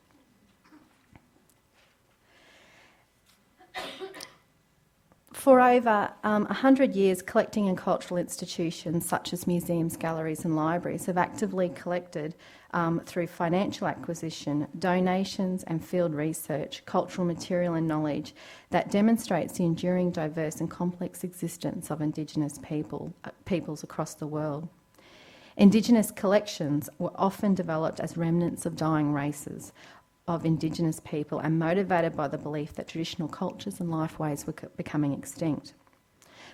For over 100 years, collecting and cultural institutions such as museums, galleries and libraries have actively collected through financial acquisition, donations and field research, cultural material and knowledge that demonstrates the enduring, diverse and complex existence of Indigenous peoples across the world. Indigenous collections were often developed as remnants of dying races of Indigenous people and motivated by the belief that traditional cultures and lifeways were becoming extinct.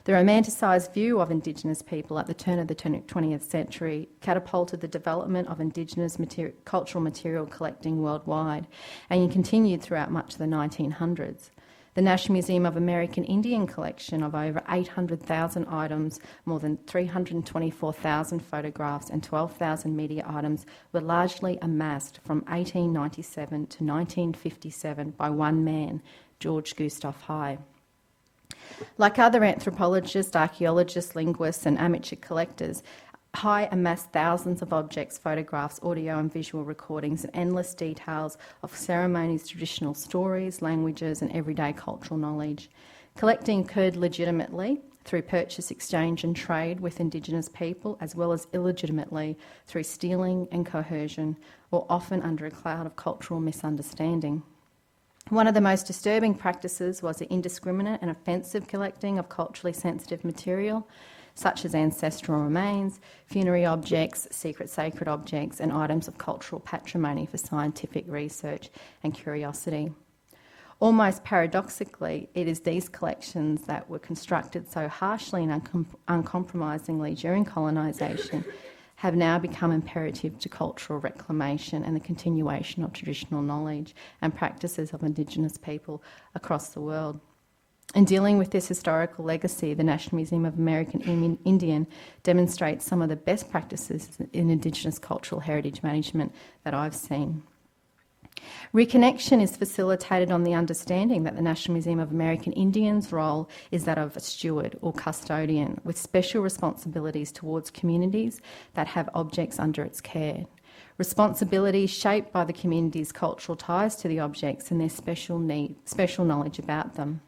The romanticised view of Indigenous people at the turn of the 20th century catapulted the development of Indigenous cultural material collecting worldwide and continued throughout much of the 1900s. The National Museum of American Indian collection of over 800,000 items, more than 324,000 photographs and 12,000 media items were largely amassed from 1897 to 1957 by one man, George Gustav High. Like other anthropologists, archaeologists, linguists and amateur collectors, High amassed thousands of objects, photographs, audio and visual recordings and endless details of ceremonies, traditional stories, languages and everyday cultural knowledge. Collecting occurred legitimately through purchase, exchange and trade with Indigenous people, as well as illegitimately through stealing and coercion, or often under a cloud of cultural misunderstanding. One of the most disturbing practices was the indiscriminate and offensive collecting of culturally sensitive material, such as ancestral remains, funerary objects, secret sacred objects, and items of cultural patrimony for scientific research and curiosity. Almost paradoxically, it is these collections that were constructed so harshly and uncompromisingly during colonisation have now become imperative to cultural reclamation and the continuation of traditional knowledge and practices of Indigenous people across the world. In dealing with this historical legacy, the National Museum of American Indian demonstrates some of the best practices in Indigenous cultural heritage management that I've seen. Reconnection is facilitated on the understanding that the National Museum of American Indians' role is that of a steward or custodian with special responsibilities towards communities that have objects under its care. Responsibilities shaped by the community's cultural ties to the objects and their special knowledge about them.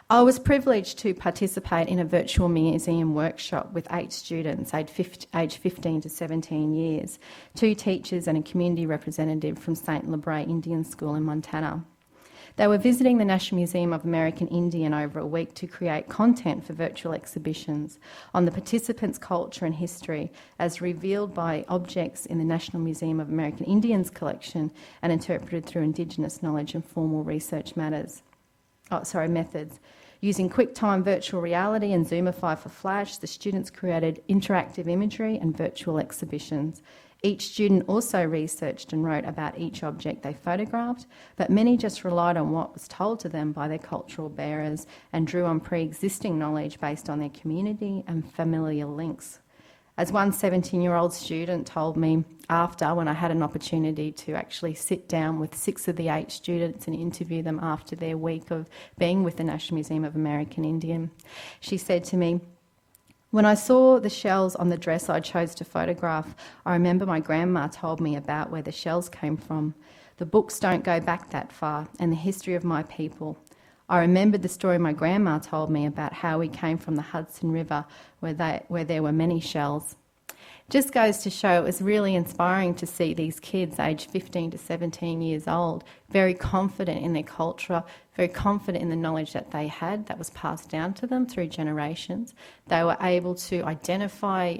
I was privileged to participate in a virtual museum workshop with 8 students aged 15 to 17 years, 2 teachers and a community representative from St. Library Indian School in Montana. They were visiting the National Museum of American Indian over a week to create content for virtual exhibitions on the participants' culture and history as revealed by objects in the National Museum of American Indians collection and interpreted through Indigenous knowledge and formal research methods. Using QuickTime virtual reality and Zoomify for Flash, the students created interactive imagery and virtual exhibitions. Each student also researched and wrote about each object they photographed, but many just relied on what was told to them by their cultural bearers and drew on pre-existing knowledge based on their community and familiar links. As one 17-year-old student told me after, when I had an opportunity to actually sit down with 6 of the 8 students and interview them after their week of being with the National Museum of American Indian, she said to me, When I saw the shells on the dress I chose to photograph, I remember my grandma told me about where the shells came from. The books don't go back that far, and the history of my people. I remembered the story my grandma told me about how we came from the Hudson River, where there were many shells. Just goes to show it was really inspiring to see these kids aged 15 to 17 years old, very confident in their culture, very confident in the knowledge that they had that was passed down to them through generations. They were able to identify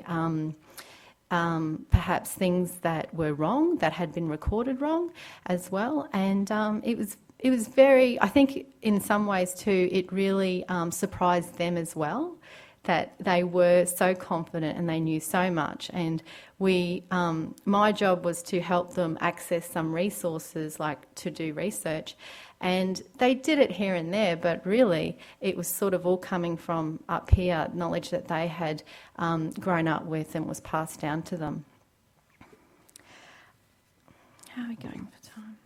perhaps things that were wrong, that had been recorded wrong as well. And it was very, I think in some ways too, it really surprised them as well, that they were so confident and they knew so much. And my job was to help them access some resources, like to do research. And they did it here and there, but really it was sort of all coming from up here, knowledge that they had grown up with and was passed down to them. How are we going for time?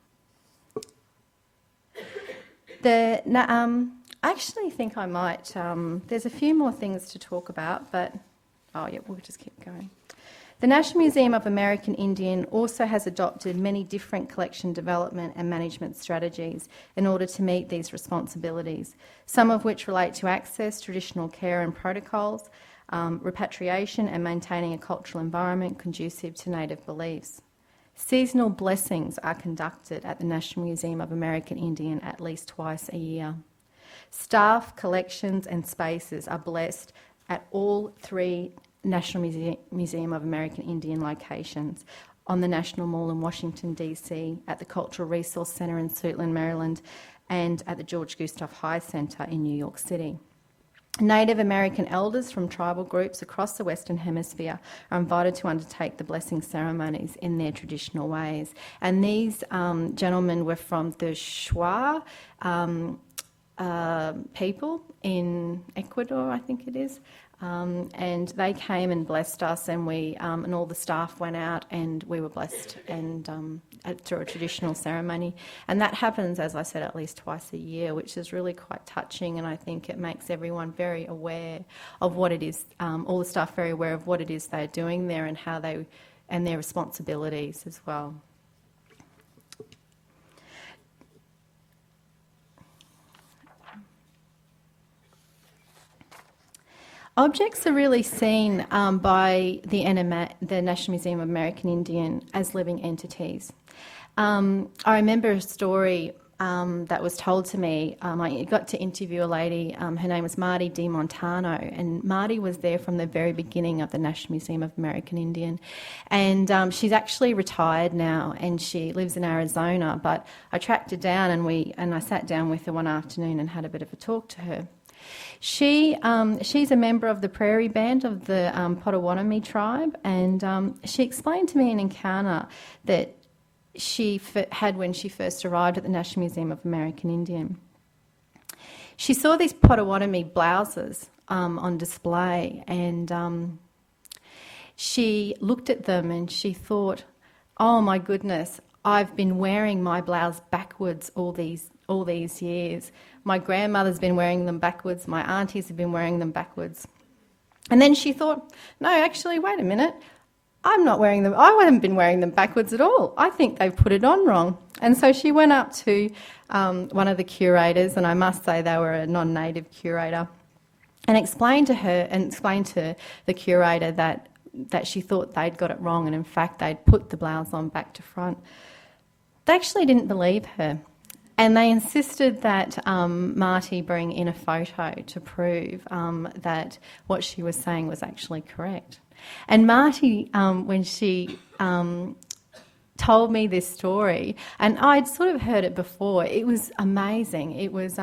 I actually think I might, there's a few more things to talk about, but, we'll just keep going. The National Museum of American Indian also has adopted many different collection development and management strategies in order to meet these responsibilities, some of which relate to access, traditional care and protocols, repatriation and maintaining a cultural environment conducive to native beliefs. Seasonal blessings are conducted at the National Museum of American Indian at least twice a year. Staff, collections and spaces are blessed at all three National Museum of American Indian locations: on the National Mall in Washington DC, at the Cultural Resource Centre in Suitland, Maryland, and at the George Gustav High Centre in New York City. Native American elders from tribal groups across the Western Hemisphere are invited to undertake the blessing ceremonies in their traditional ways. And these gentlemen were from the Shuar people in Ecuador, I think it is. And they came and blessed us, and we and all the staff went out and we were blessed and through a traditional ceremony. And that happens, as I said, at least twice a year, which is really quite touching, and I think it makes everyone very aware of what it is, all the staff very aware of what it is they're doing there and how they, and their responsibilities as well. Objects are really seen by the National Museum of American Indian as living entities. I remember a story that was told to me. I got to interview a lady, her name was Marty DiMontano, and Marty was there from the very beginning of the National Museum of American Indian. And she's actually retired now and she lives in Arizona, but I tracked her down and I sat down with her one afternoon and had a bit of a talk to her. She's a member of the Prairie Band of the Potawatomi tribe, and she explained to me an encounter that she had when she first arrived at the National Museum of American Indian. She saw these Potawatomi blouses on display, and she looked at them and she thought, oh my goodness, I've been wearing my blouse backwards all these years. My grandmother's been wearing them backwards, my aunties have been wearing them backwards. And then she thought, no, actually, wait a minute, I'm not wearing them, I haven't been wearing them backwards at all. I think they've put it on wrong. And so she went up to one of the curators, and I must say they were a non-native curator, and explained to the curator that she thought they'd got it wrong, and in fact they'd put the blouse on back to front. They actually didn't believe her. And they insisted that Marty bring in a photo to prove that what she was saying was actually correct. And Marty, when she told me this story, and I'd sort of heard it before, it was amazing. It was,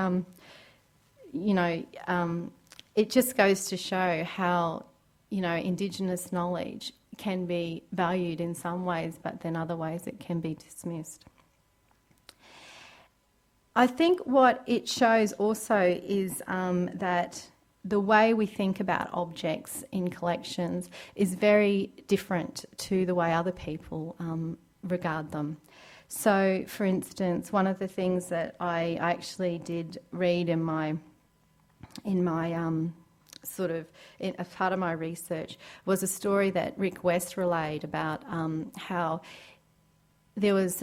it just goes to show how, Indigenous knowledge can be valued in some ways, but then other ways it can be dismissed. I think what it shows also is that the way we think about objects in collections is very different to the way other people regard them. So, for instance, one of the things that I actually did read in my as part of my research was a story that Rick West relayed about how there was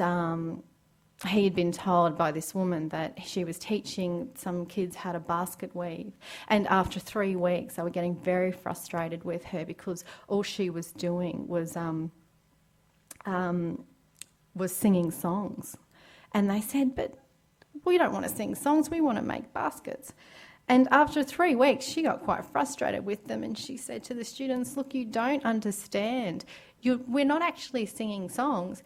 he had been told by this woman that she was teaching some kids how to basket weave, and after 3 weeks they were getting very frustrated with her because all she was doing was singing songs. And they said, but we don't want to sing songs, we want to make baskets. And after 3 weeks, she got quite frustrated with them, and she said to the students, look, you don't understand. We're not actually singing songs.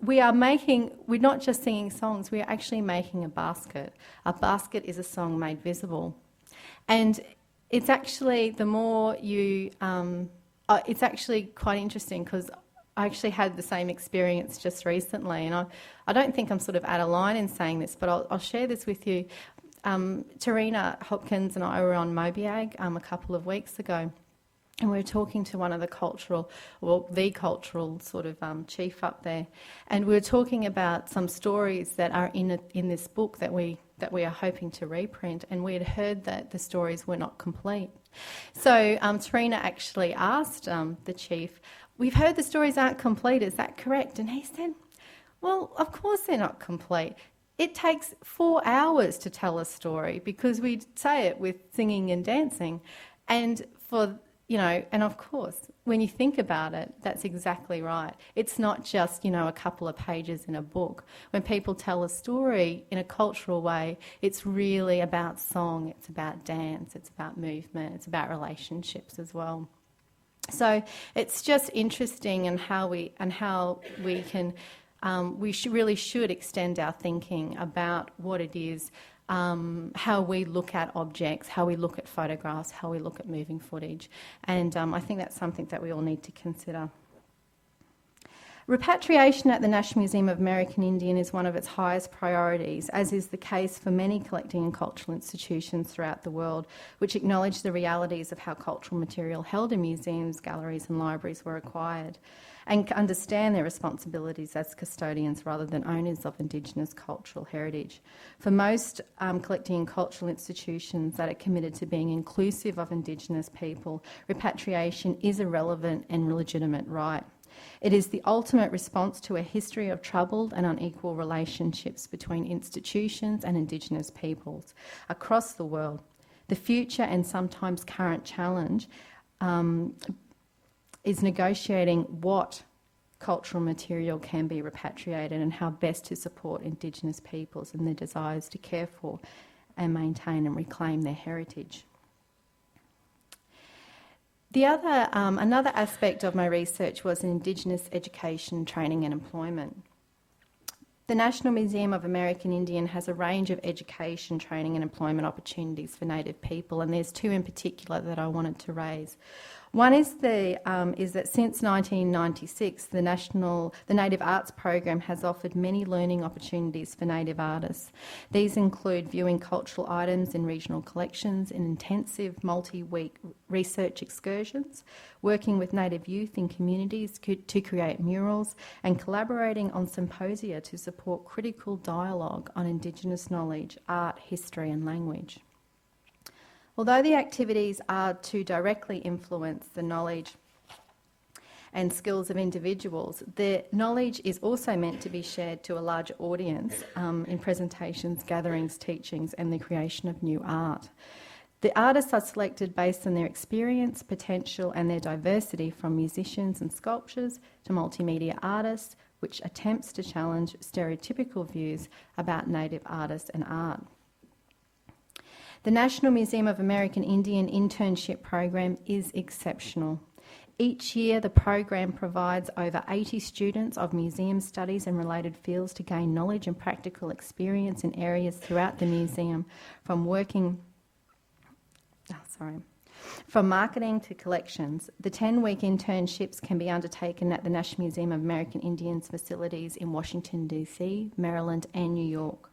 We're not just singing songs, we are actually making a basket. A basket is a song made visible. And it's actually, it's actually quite interesting because I actually had the same experience just recently, and I don't think I'm sort of out of line in saying this, but I'll share this with you. Tarina Hopkins and I were on Mobiag a couple of weeks ago, and we were talking to one of the cultural sort of chief up there, and we were talking about some stories that are in this book that we are hoping to reprint, and we had heard that the stories were not complete. So Tarina actually asked the chief, we've heard the stories aren't complete, is that correct? And he said, well, of course they're not complete. It takes 4 hours to tell a story because we say it with singing and dancing. And and of course, when you think about it, that's exactly right. It's not just, a couple of pages in a book. When people tell a story in a cultural way, it's really about song, it's about dance, it's about movement, it's about relationships as well. So it's just interesting and how we can, really should extend our thinking about what it is, how we look at objects, how we look at photographs, how we look at moving footage. And I think that's something that we all need to consider. Repatriation at the National Museum of American Indian is one of its highest priorities, as is the case for many collecting and cultural institutions throughout the world, which acknowledge the realities of how cultural material held in museums, galleries and libraries were acquired, and understand their responsibilities as custodians rather than owners of Indigenous cultural heritage. For most collecting and cultural institutions that are committed to being inclusive of Indigenous people, repatriation is a relevant and legitimate right. It is the ultimate response to a history of troubled and unequal relationships between institutions and Indigenous peoples across the world. The future and sometimes current challenge is negotiating what cultural material can be repatriated and how best to support Indigenous peoples and their desires to care for and maintain and reclaim their heritage. Another aspect of my research was Indigenous education, training and employment. The National Museum of American Indian has a range of education, training and employment opportunities for Native people, and there's 2 in particular that I wanted to raise. One is that since 1996, the Native Arts Program has offered many learning opportunities for Native artists. These include viewing cultural items in regional collections in intensive multi-week research excursions, working with Native youth in communities to create murals, and collaborating on symposia to support critical dialogue on Indigenous knowledge, art, history and language. Although the activities are to directly influence the knowledge and skills of individuals, the knowledge is also meant to be shared to a larger audience in presentations, gatherings, teachings and the creation of new art. The artists are selected based on their experience, potential and their diversity, from musicians and sculptors to multimedia artists, which attempts to challenge stereotypical views about Native artists and art. The National Museum of American Indian internship program is exceptional. Each year, the program provides over 80 students of museum studies and related fields to gain knowledge and practical experience in areas throughout the museum, from marketing to collections. The 10-week internships can be undertaken at the National Museum of American Indians facilities in Washington, D.C., Maryland and New York,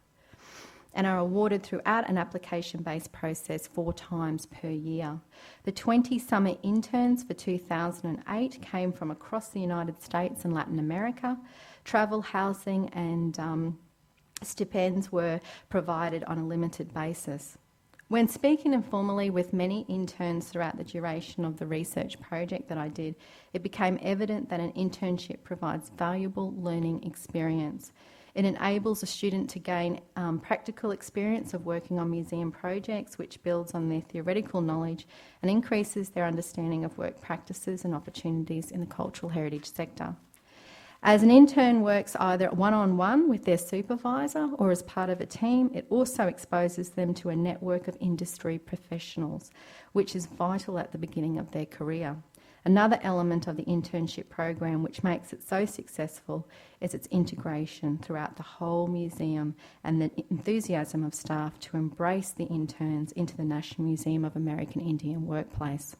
and are awarded throughout an application-based process 4 times per year. The 20 summer interns for 2008 came from across the United States and Latin America. Travel, housing and stipends were provided on a limited basis. When speaking informally with many interns throughout the duration of the research project that I did, it became evident that an internship provides valuable learning experience. It enables a student to gain practical experience of working on museum projects, which builds on their theoretical knowledge and increases their understanding of work practices and opportunities in the cultural heritage sector. As an intern works either one-on-one with their supervisor or as part of a team, it also exposes them to a network of industry professionals, which is vital at the beginning of their career. Another element of the internship program which makes it so successful is its integration throughout the whole museum and the enthusiasm of staff to embrace the interns into the National Museum of American Indian workplace.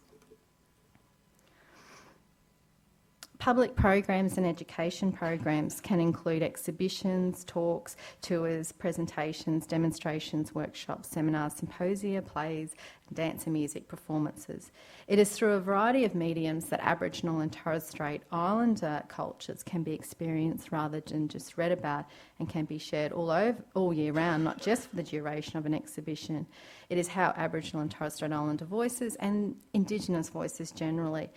Public programs and education programs can include exhibitions, talks, tours, presentations, demonstrations, workshops, seminars, symposia, plays, dance and music performances. It is through a variety of mediums that Aboriginal and Torres Strait Islander cultures can be experienced rather than just read about, and can be shared all year round, not just for the duration of an exhibition. It is how Aboriginal and Torres Strait Islander voices and Indigenous voices generally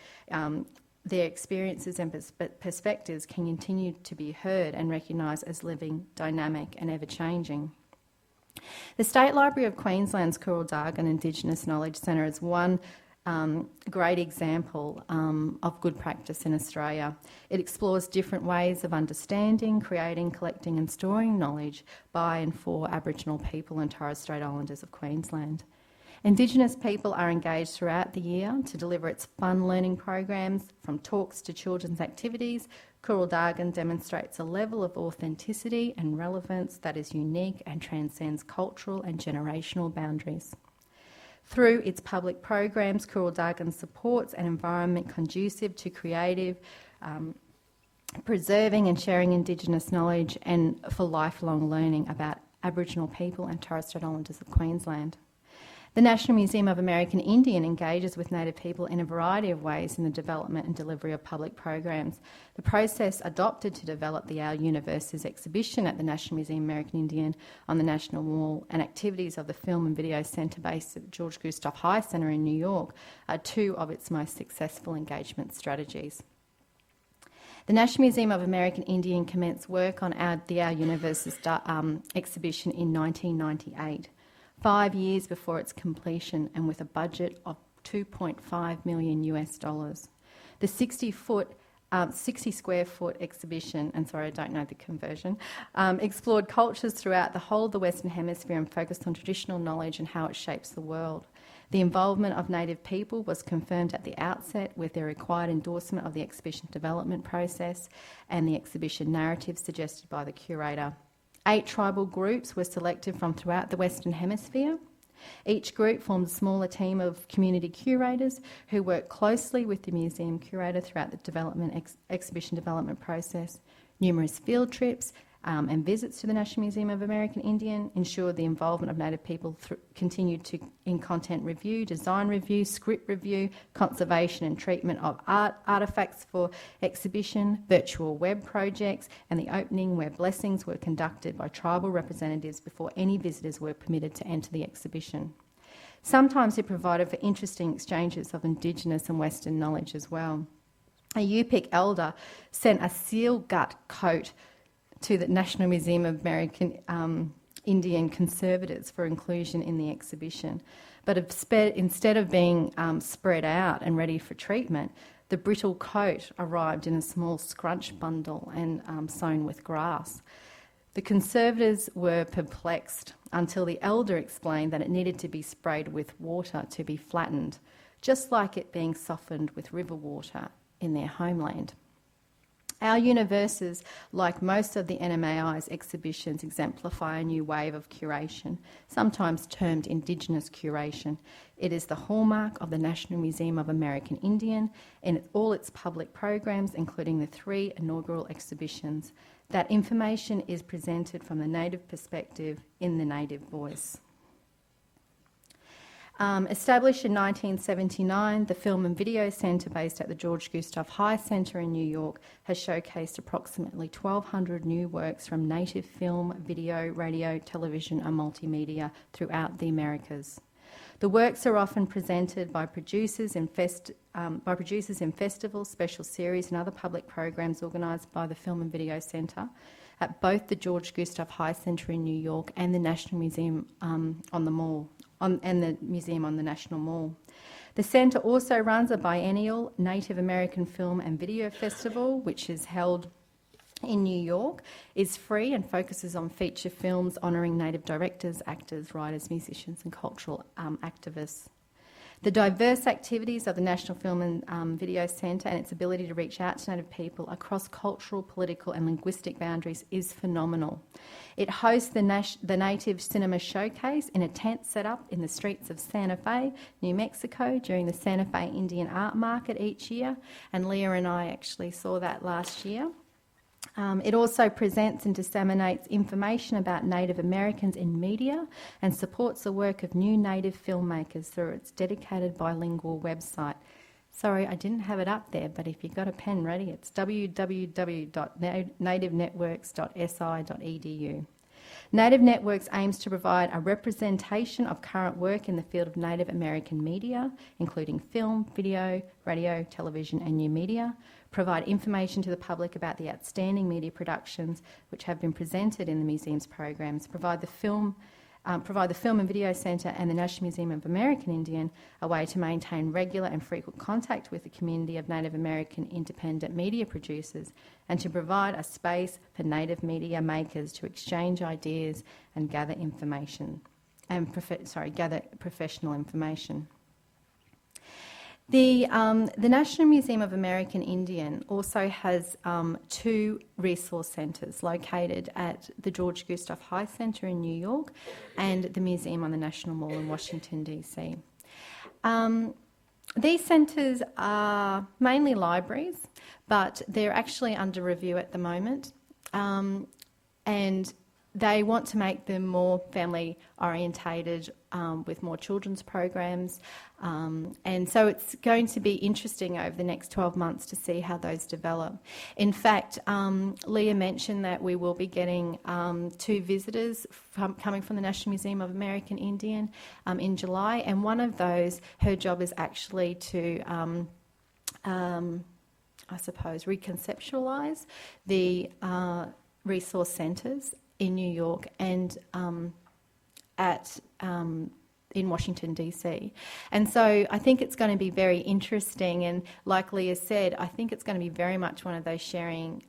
their experiences and perspectives can continue to be heard and recognised as living, dynamic and ever-changing. The State Library of Queensland's Kurral Dargan Indigenous Knowledge Centre is one great example of good practice in Australia. It explores different ways of understanding, creating, collecting and storing knowledge by and for Aboriginal people and Torres Strait Islanders of Queensland. Indigenous people are engaged throughout the year to deliver its fun learning programs, from talks to children's activities. Kurral Dargan demonstrates a level of authenticity and relevance that is unique and transcends cultural and generational boundaries. Through its public programs, Kurral Dargan supports an environment conducive to creative, preserving and sharing Indigenous knowledge and for lifelong learning about Aboriginal people and Torres Strait Islanders of Queensland. The National Museum of American Indian engages with Native people in a variety of ways in the development and delivery of public programs. The process adopted to develop the Our Universes exhibition at the National Museum of American Indian on the National Mall and activities of the Film and Video Centre based at George Gustav High Centre in New York are two of its most successful engagement strategies. The National Museum of American Indian commenced work on the Our Universes exhibition in 1998. 5 years before its completion and with a budget of $2.5 million US. The 60 square foot exhibition, and sorry I don't know the conversion, explored cultures throughout the whole of the Western Hemisphere and focused on traditional knowledge and how it shapes the world. The involvement of Native people was confirmed at the outset with their required endorsement of the exhibition development process and the exhibition narrative suggested by the curator. 8 tribal groups were selected from throughout the Western Hemisphere. Each group formed a smaller team of community curators who worked closely with the museum curator throughout the exhibition development process. Numerous field trips and visits to the National Museum of American Indian ensured the involvement of Native people continued in content review, design review, script review, conservation and treatment of artefacts for exhibition, virtual web projects, and the opening where blessings were conducted by tribal representatives before any visitors were permitted to enter the exhibition. Sometimes it provided for interesting exchanges of Indigenous and Western knowledge as well. A Yupik elder sent a seal gut coat to the National Museum of American Indian conservators for inclusion in the exhibition. But instead of being spread out and ready for treatment, the brittle coat arrived in a small scrunch bundle and sewn with grass. The conservators were perplexed until the elder explained that it needed to be sprayed with water to be flattened, just like it being softened with river water in their homeland. Our Universes, like most of the NMAI's exhibitions, exemplify a new wave of curation, sometimes termed Indigenous curation. It is the hallmark of the National Museum of American Indian in all its public programs, including the 3 inaugural exhibitions. That information is presented from the Native perspective in the Native voice. Established in 1979, the Film and Video Centre, based at the George Gustav High Centre in New York, has showcased approximately 1,200 new works from native film, video, radio, television and multimedia throughout the Americas. The works are often presented by producers in festivals, special series and other public programs organised by the Film and Video Centre at both the George Gustav High Centre in New York and the National Museum and the Museum on the National Mall. The centre also runs a biennial Native American Film and Video Festival, which is held in New York, is free and focuses on feature films honouring Native directors, actors, writers, musicians and cultural activists. The diverse activities of the National Film and Video Centre and its ability to reach out to Native people across cultural, political and linguistic boundaries is phenomenal. It hosts the Native Cinema Showcase in a tent set up in the streets of Santa Fe, New Mexico during the Santa Fe Indian Art Market each year, and Leah and I actually saw that last year. It also presents and disseminates information about Native Americans in media and supports the work of new Native filmmakers through its dedicated bilingual website. Sorry, I didn't have it up there, but if you've got a pen ready, it's www.nativenetworks.si.edu. Native Networks aims to provide a representation of current work in the field of Native American media, including film, video, radio, television and new media, provide information to the public about the outstanding media productions which have been presented in the museum's programs, provide the Film and Video Centre and the National Museum of American Indian a way to maintain regular and frequent contact with the community of Native American independent media producers, and to provide a space for Native media makers to exchange ideas and gather information and gather professional information. The National Museum of American Indian also has two resource centres located at the George Gustav High Centre in New York and the Museum on the National Mall in Washington, D.C. These centres are mainly libraries, but they're actually under review at the moment, and they want to make them more family orientated with more children's programs, and so it's going to be interesting over the next 12 months to see how those develop. In fact, Leah mentioned that we will be getting two visitors coming from the National Museum of American Indian in July, and one of those, her job is actually to I suppose reconceptualise the resource centres in New York and in Washington, D.C. And so I think it's going to be very interesting, and like Leah said, I think it's going to be very much one of those sharing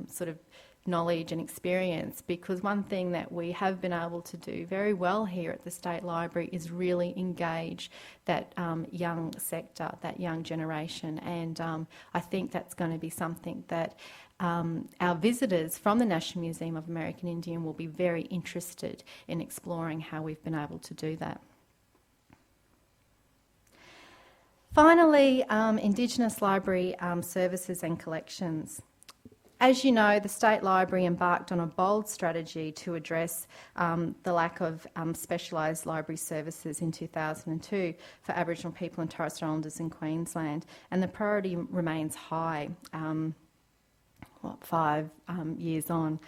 sort of knowledge and experience, because one thing that we have been able to do very well here at the State Library is really engage that young sector, that young generation, and I think that's going to be something that our visitors from the National Museum of American Indian will be very interested in exploring how we've been able to do that. Finally, Indigenous library services and collections. As you know, the State Library embarked on a bold strategy to address the lack of specialised library services in 2002 for Aboriginal people and Torres Strait Islanders in Queensland, and the priority remains high. 5 years on.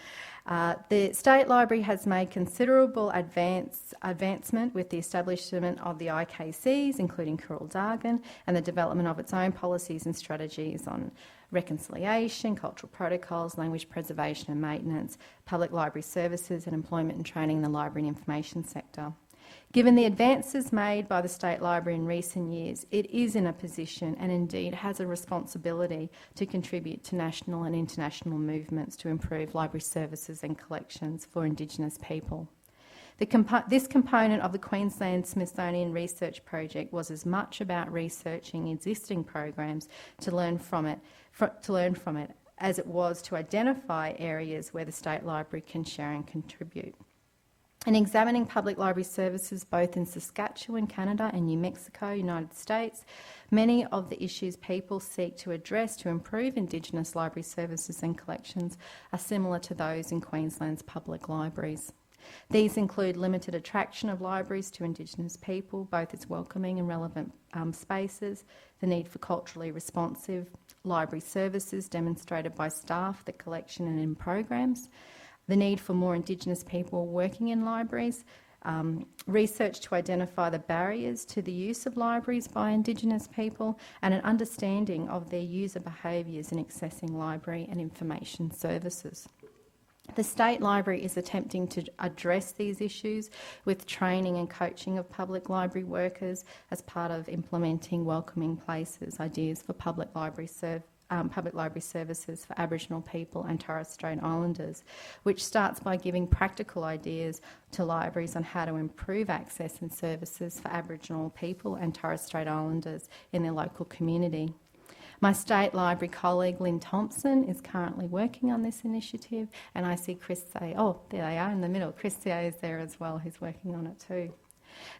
The State Library has made considerable advancement with the establishment of the IKCs, including Kirill Dargan, and the development of its own policies and strategies on reconciliation, cultural protocols, language preservation and maintenance, public library services and employment and training in the library and information sector. Given the advances made by the State Library in recent years, it is in a position and indeed has a responsibility to contribute to national and international movements to improve library services and collections for Indigenous people. This component of the Queensland Smithsonian Research Project was as much about researching existing programs to learn from it as it was to identify areas where the State Library can share and contribute. In examining public library services both in Saskatchewan, Canada and New Mexico, United States, many of the issues people seek to address to improve Indigenous library services and collections are similar to those in Queensland's public libraries. These include limited attraction of libraries to Indigenous people, both as welcoming and relevant spaces, the need for culturally responsive library services demonstrated by staff, the collection and in programs, the need for more Indigenous people working in libraries, research to identify the barriers to the use of libraries by Indigenous people, and an understanding of their user behaviours in accessing library and information services. The State Library is attempting to address these issues with training and coaching of public library workers as part of implementing Welcoming Places ideas for public library services for Aboriginal people and Torres Strait Islanders, which starts by giving practical ideas to libraries on how to improve access and services for Aboriginal people and Torres Strait Islanders in their local community. My State Library colleague Lynn Thompson is currently working on this initiative, and I see Chris Say, oh, there they are in the middle. Chris Say is there as well, who's working on it too.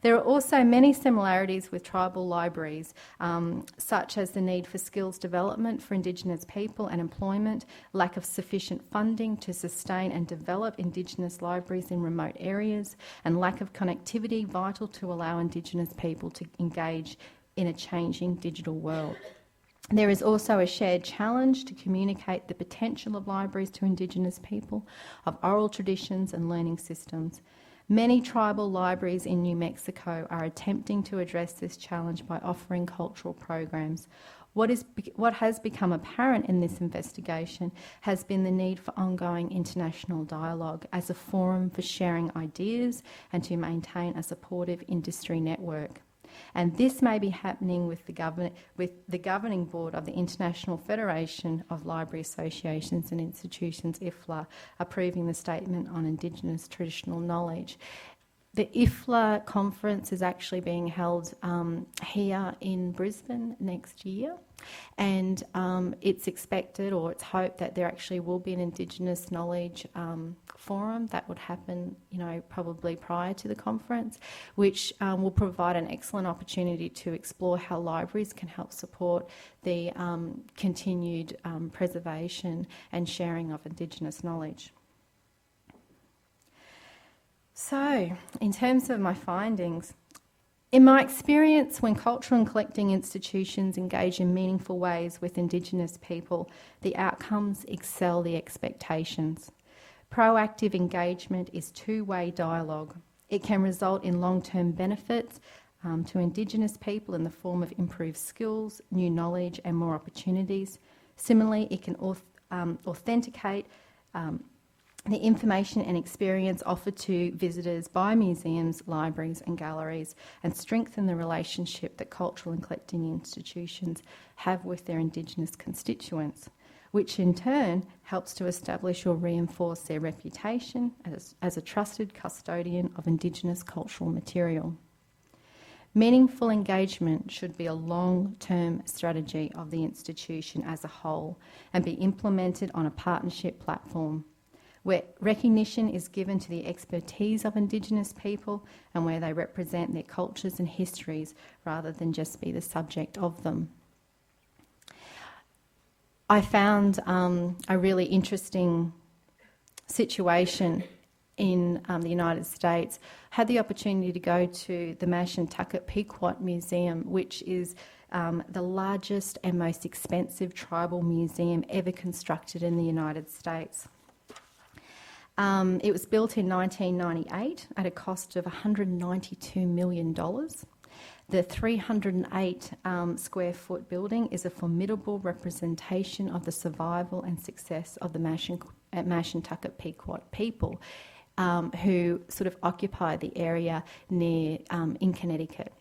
There are also many similarities with tribal libraries, such as the need for skills development for Indigenous people and employment, lack of sufficient funding to sustain and develop Indigenous libraries in remote areas, and lack of connectivity vital to allow Indigenous people to engage in a changing digital world. There is also a shared challenge to communicate the potential of libraries to Indigenous people, of oral traditions and learning systems. Many tribal libraries in New Mexico are attempting to address this challenge by offering cultural programs. What has become apparent in this investigation has been the need for ongoing international dialogue as a forum for sharing ideas and to maintain a supportive industry network. And this may be happening with the governing board of the International Federation of Library Associations and Institutions, IFLA, approving the Statement on Indigenous Traditional Knowledge. The IFLA conference is actually being held here in Brisbane next year, and it's expected, or it's hoped, that there actually will be an Indigenous knowledge forum that would happen, probably prior to the conference, which will provide an excellent opportunity to explore how libraries can help support the continued preservation and sharing of Indigenous knowledge. So, in terms of my findings, in my experience, when cultural and collecting institutions engage in meaningful ways with Indigenous people, the outcomes excel the expectations. Proactive engagement is two-way dialogue. It can result in long-term benefits to Indigenous people in the form of improved skills, new knowledge and more opportunities. Similarly, it can authenticate the information and experience offered to visitors by museums, libraries and galleries, and strengthen the relationship that cultural and collecting institutions have with their Indigenous constituents, which in turn helps to establish or reinforce their reputation as a trusted custodian of Indigenous cultural material. Meaningful engagement should be a long-term strategy of the institution as a whole and be implemented on a partnership platform, where recognition is given to the expertise of Indigenous people and where they represent their cultures and histories rather than just be the subject of them. I found a really interesting situation in the United States. Had the opportunity to go to the Mashantucket Pequot Museum, which is the largest and most expensive tribal museum ever constructed in the United States. It was built in 1998 at a cost of $192 million. The 308 square foot building is a formidable representation of the survival and success of the Mashantucket Pequot people who sort of occupy the area near in Connecticut,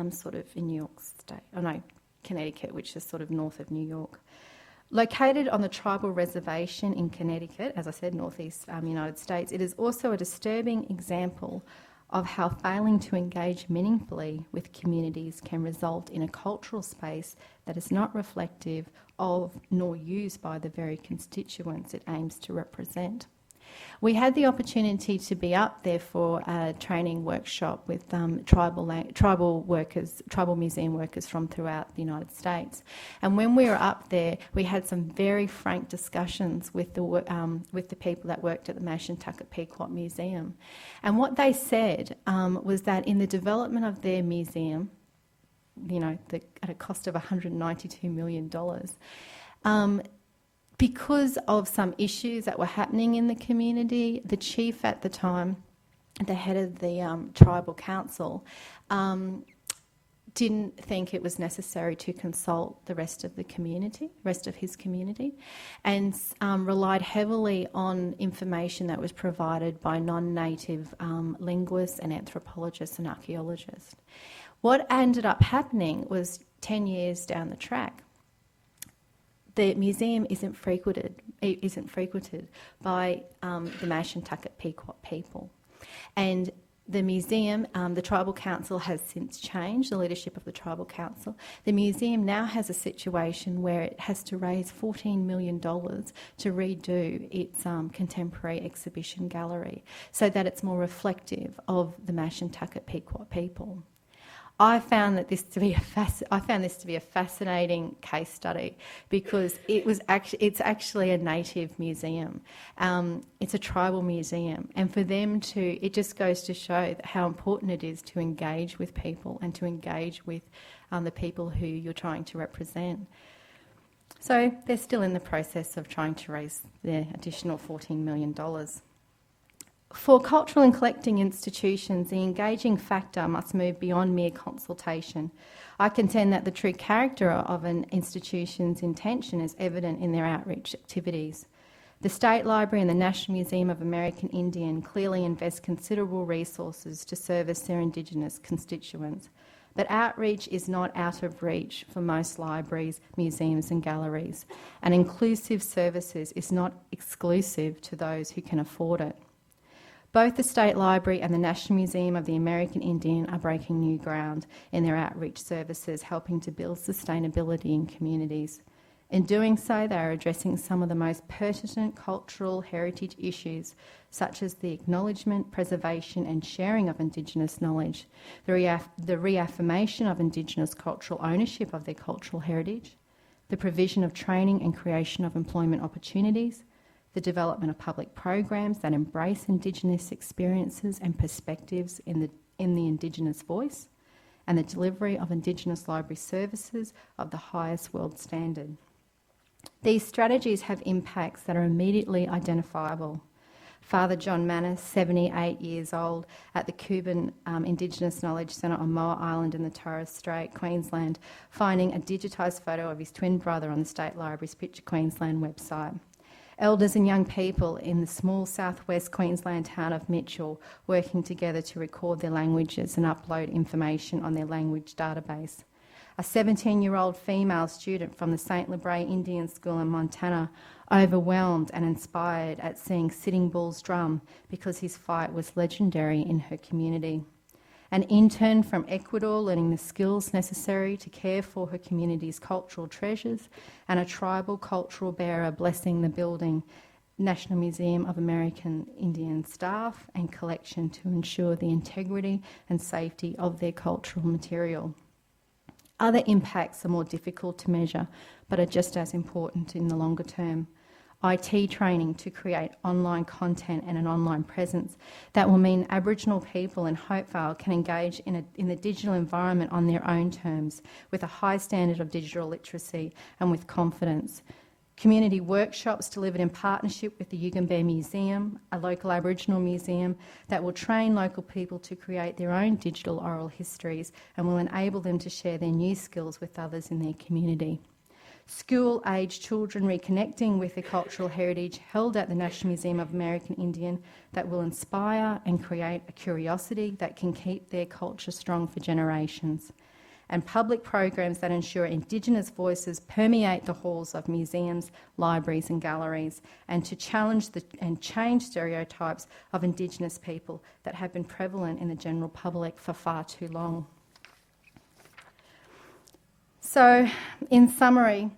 sort of in New York State. Connecticut, which is sort of north of New York. Located on the tribal reservation in Connecticut, as I said, northeast United States, it is also a disturbing example of how failing to engage meaningfully with communities can result in a cultural space that is not reflective of nor used by the very constituents it aims to represent. We had the opportunity to be up there for a training workshop with tribal museum workers from throughout the United States. And when we were up there, we had some very frank discussions with the people that worked at the Mashantucket Pequot Museum. And what they said was that in the development of their museum, at a cost of $192 million, because of some issues that were happening in the community, the chief at the time the head of the tribal council, didn't think it was necessary to consult the rest of his community, and relied heavily on information that was provided by non-native linguists and anthropologists and archaeologists. What ended up happening was 10 years down the track, the museum isn't frequented by the Mashantucket Pequot people. And the museum, the Tribal Council has since changed, the leadership of the Tribal Council. The museum now has a situation where it has to raise $14 million to redo its contemporary exhibition gallery so that it's more reflective of the Mashantucket Pequot people. I found this to be a fascinating case study because it's actually a native museum. It's a tribal museum, and for them it just goes to show how important it is to engage with people and to engage with the people who you're trying to represent. So they're still in the process of trying to raise the additional $14 million. For cultural and collecting institutions, the engaging factor must move beyond mere consultation. I contend that the true character of an institution's intention is evident in their outreach activities. The State Library and the National Museum of American Indian clearly invest considerable resources to service their Indigenous constituents, but outreach is not out of reach for most libraries, museums and galleries, and inclusive services is not exclusive to those who can afford it. Both the State Library and the National Museum of the American Indian are breaking new ground in their outreach services, helping to build sustainability in communities. In doing so, they are addressing some of the most pertinent cultural heritage issues, such as the acknowledgement, preservation and sharing of Indigenous knowledge, the reaffirmation of Indigenous cultural ownership of their cultural heritage, the provision of training and creation of employment opportunities, the development of public programs that embrace Indigenous experiences and perspectives in the Indigenous voice, and the delivery of Indigenous library services of the highest world standard. These strategies have impacts that are immediately identifiable. Father John Manus, 78 years old, at the Cuban Indigenous Knowledge Centre on Moa Island in the Torres Strait, Queensland, finding a digitised photo of his twin brother on the State Library's Picture Queensland website. Elders and young people in the small southwest Queensland town of Mitchell working together to record their languages and upload information on their language database. A 17-year-old female student from the St. Libre Indian School in Montana, overwhelmed and inspired at seeing Sitting Bull's drum because his fight was legendary in her community. An intern from Ecuador learning the skills necessary to care for her community's cultural treasures, and a tribal cultural bearer blessing the building, National Museum of American Indian staff and collection to ensure the integrity and safety of their cultural material. Other impacts are more difficult to measure, but are just as important in the longer term. IT training to create online content and an online presence that will mean Aboriginal people in Hopevale can engage in the digital environment on their own terms, with a high standard of digital literacy and with confidence. Community workshops delivered in partnership with the Yugambeh Museum, a local Aboriginal museum, that will train local people to create their own digital oral histories and will enable them to share their new skills with others in their community. School-aged children reconnecting with their cultural heritage held at the National Museum of American Indian that will inspire and create a curiosity that can keep their culture strong for generations. And public programs that ensure Indigenous voices permeate the halls of museums, libraries and galleries, and to challenge and change stereotypes of Indigenous people that have been prevalent in the general public for far too long. So, in summary,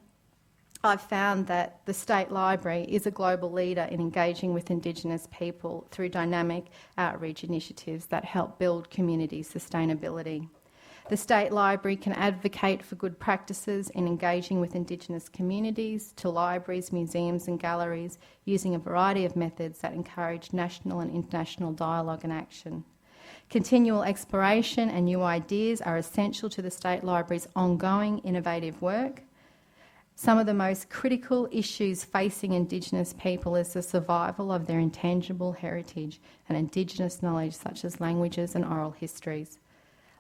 I've found that the State Library is a global leader in engaging with Indigenous people through dynamic outreach initiatives that help build community sustainability. The State Library can advocate for good practices in engaging with Indigenous communities, to libraries, museums and galleries, using a variety of methods that encourage national and international dialogue and action. Continual exploration and new ideas are essential to the State Library's ongoing innovative work. Some of the most critical issues facing Indigenous people is the survival of their intangible heritage and Indigenous knowledge such as languages and oral histories.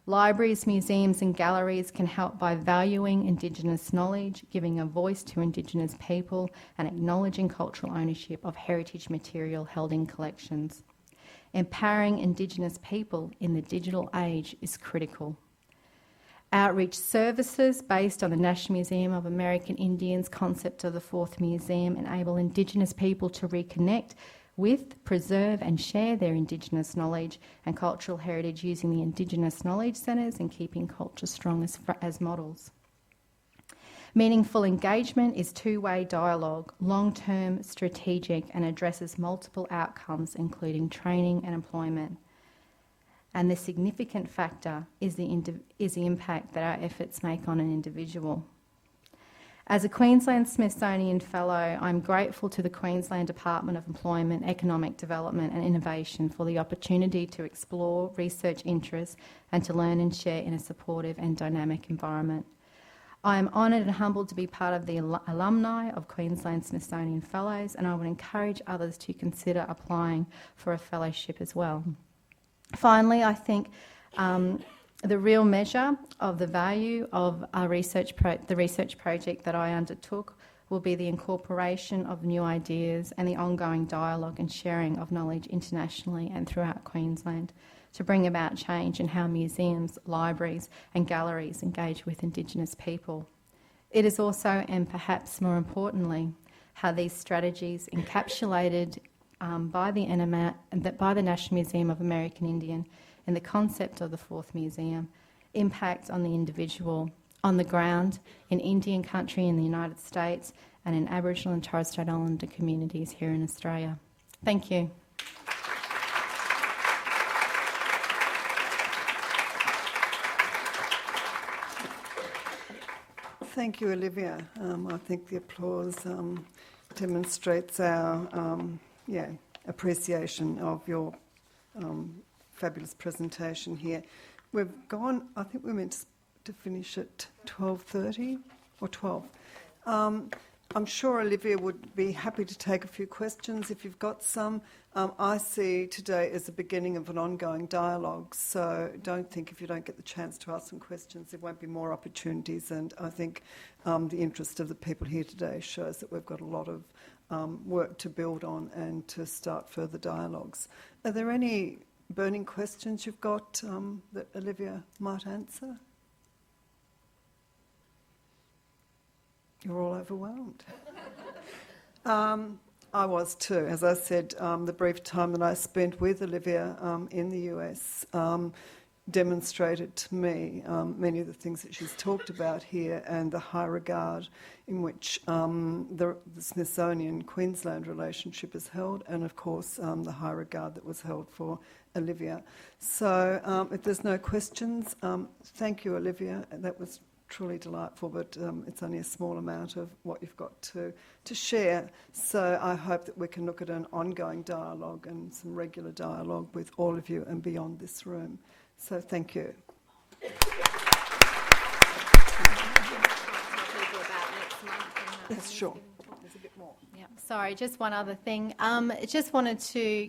Libraries, museums and galleries can help by valuing Indigenous knowledge, giving a voice to Indigenous people and acknowledging cultural ownership of heritage material held in collections. Empowering Indigenous people in the digital age is critical. Outreach services based on the National Museum of American Indians concept of the Fourth Museum enable Indigenous people to reconnect with, preserve and share their Indigenous knowledge and cultural heritage using the Indigenous Knowledge Centres and keeping culture strong as models. Meaningful engagement is two-way dialogue, long-term, strategic and addresses multiple outcomes including training and employment. And the significant factor is the impact that our efforts make on an individual. As a Queensland Smithsonian Fellow, I'm grateful to the Queensland Department of Employment, Economic Development and Innovation for the opportunity to explore research interests and to learn and share in a supportive and dynamic environment. I am honoured and humbled to be part of the alumni of Queensland Smithsonian Fellows, and I would encourage others to consider applying for a fellowship as well. Finally, I think the real measure of the value of the research project that I undertook will be the incorporation of new ideas and the ongoing dialogue and sharing of knowledge internationally and throughout Queensland to bring about change in how museums, libraries and galleries engage with Indigenous people. It is also, and perhaps more importantly, how these strategies encapsulated by the National Museum of American Indian and the concept of the Fourth Museum impact on the individual on the ground in Indian country in the United States and in Aboriginal and Torres Strait Islander communities here in Australia. Thank you. Thank you, Olivia. I think the applause demonstrates our appreciation of your fabulous presentation here. We've gone, I think we're meant to finish at 12:30 or 12. I'm sure Olivia would be happy to take a few questions if you've got some. I see today as the beginning of an ongoing dialogue, so don't think if you don't get the chance to ask some questions there won't be more opportunities, and I think the interest of the people here today shows that we've got a lot of work to build on and to start further dialogues. Are there any burning questions you've got that Olivia might answer? You're all overwhelmed. I was too. As I said, the brief time that I spent with Olivia in the US demonstrated to me many of the things that she's talked about here and the high regard in which the Smithsonian Queensland relationship is held, and of course the high regard that was held for Olivia. So if there's no questions, thank you, Olivia. That was truly delightful, but it's only a small amount of what you've got to share. So I hope that we can look at an ongoing dialogue and some regular dialogue with all of you and beyond this room. So thank you. Yes, sure. There's a bit more. Yeah. Sorry, just one other thing. Just wanted to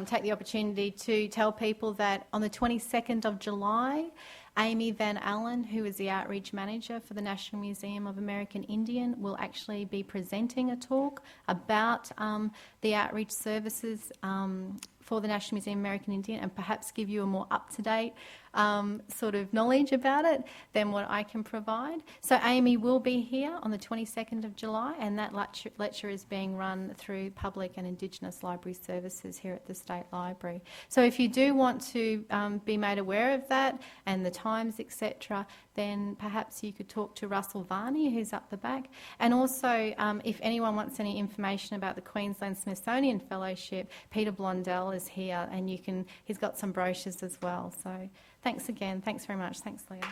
take the opportunity to tell people that on the 22nd of July, Amy Van Allen, who is the Outreach Manager for the National Museum of American Indian, will actually be presenting a talk about the outreach services for the National Museum of American Indian and perhaps give you a more up-to-date sort of knowledge about it than what I can provide. So Amy will be here on the 22nd of July, and that lecture is being run through public and Indigenous library services here at the State Library. So if you do want to be made aware of that and the times, etc., then perhaps you could talk to Russell Varney, who's up the back. And also, if anyone wants any information about the Queensland Smithsonian Fellowship, Peter Blondell is here, and he's got some brochures as well. So thanks again. Thanks very much. Thanks, Leah.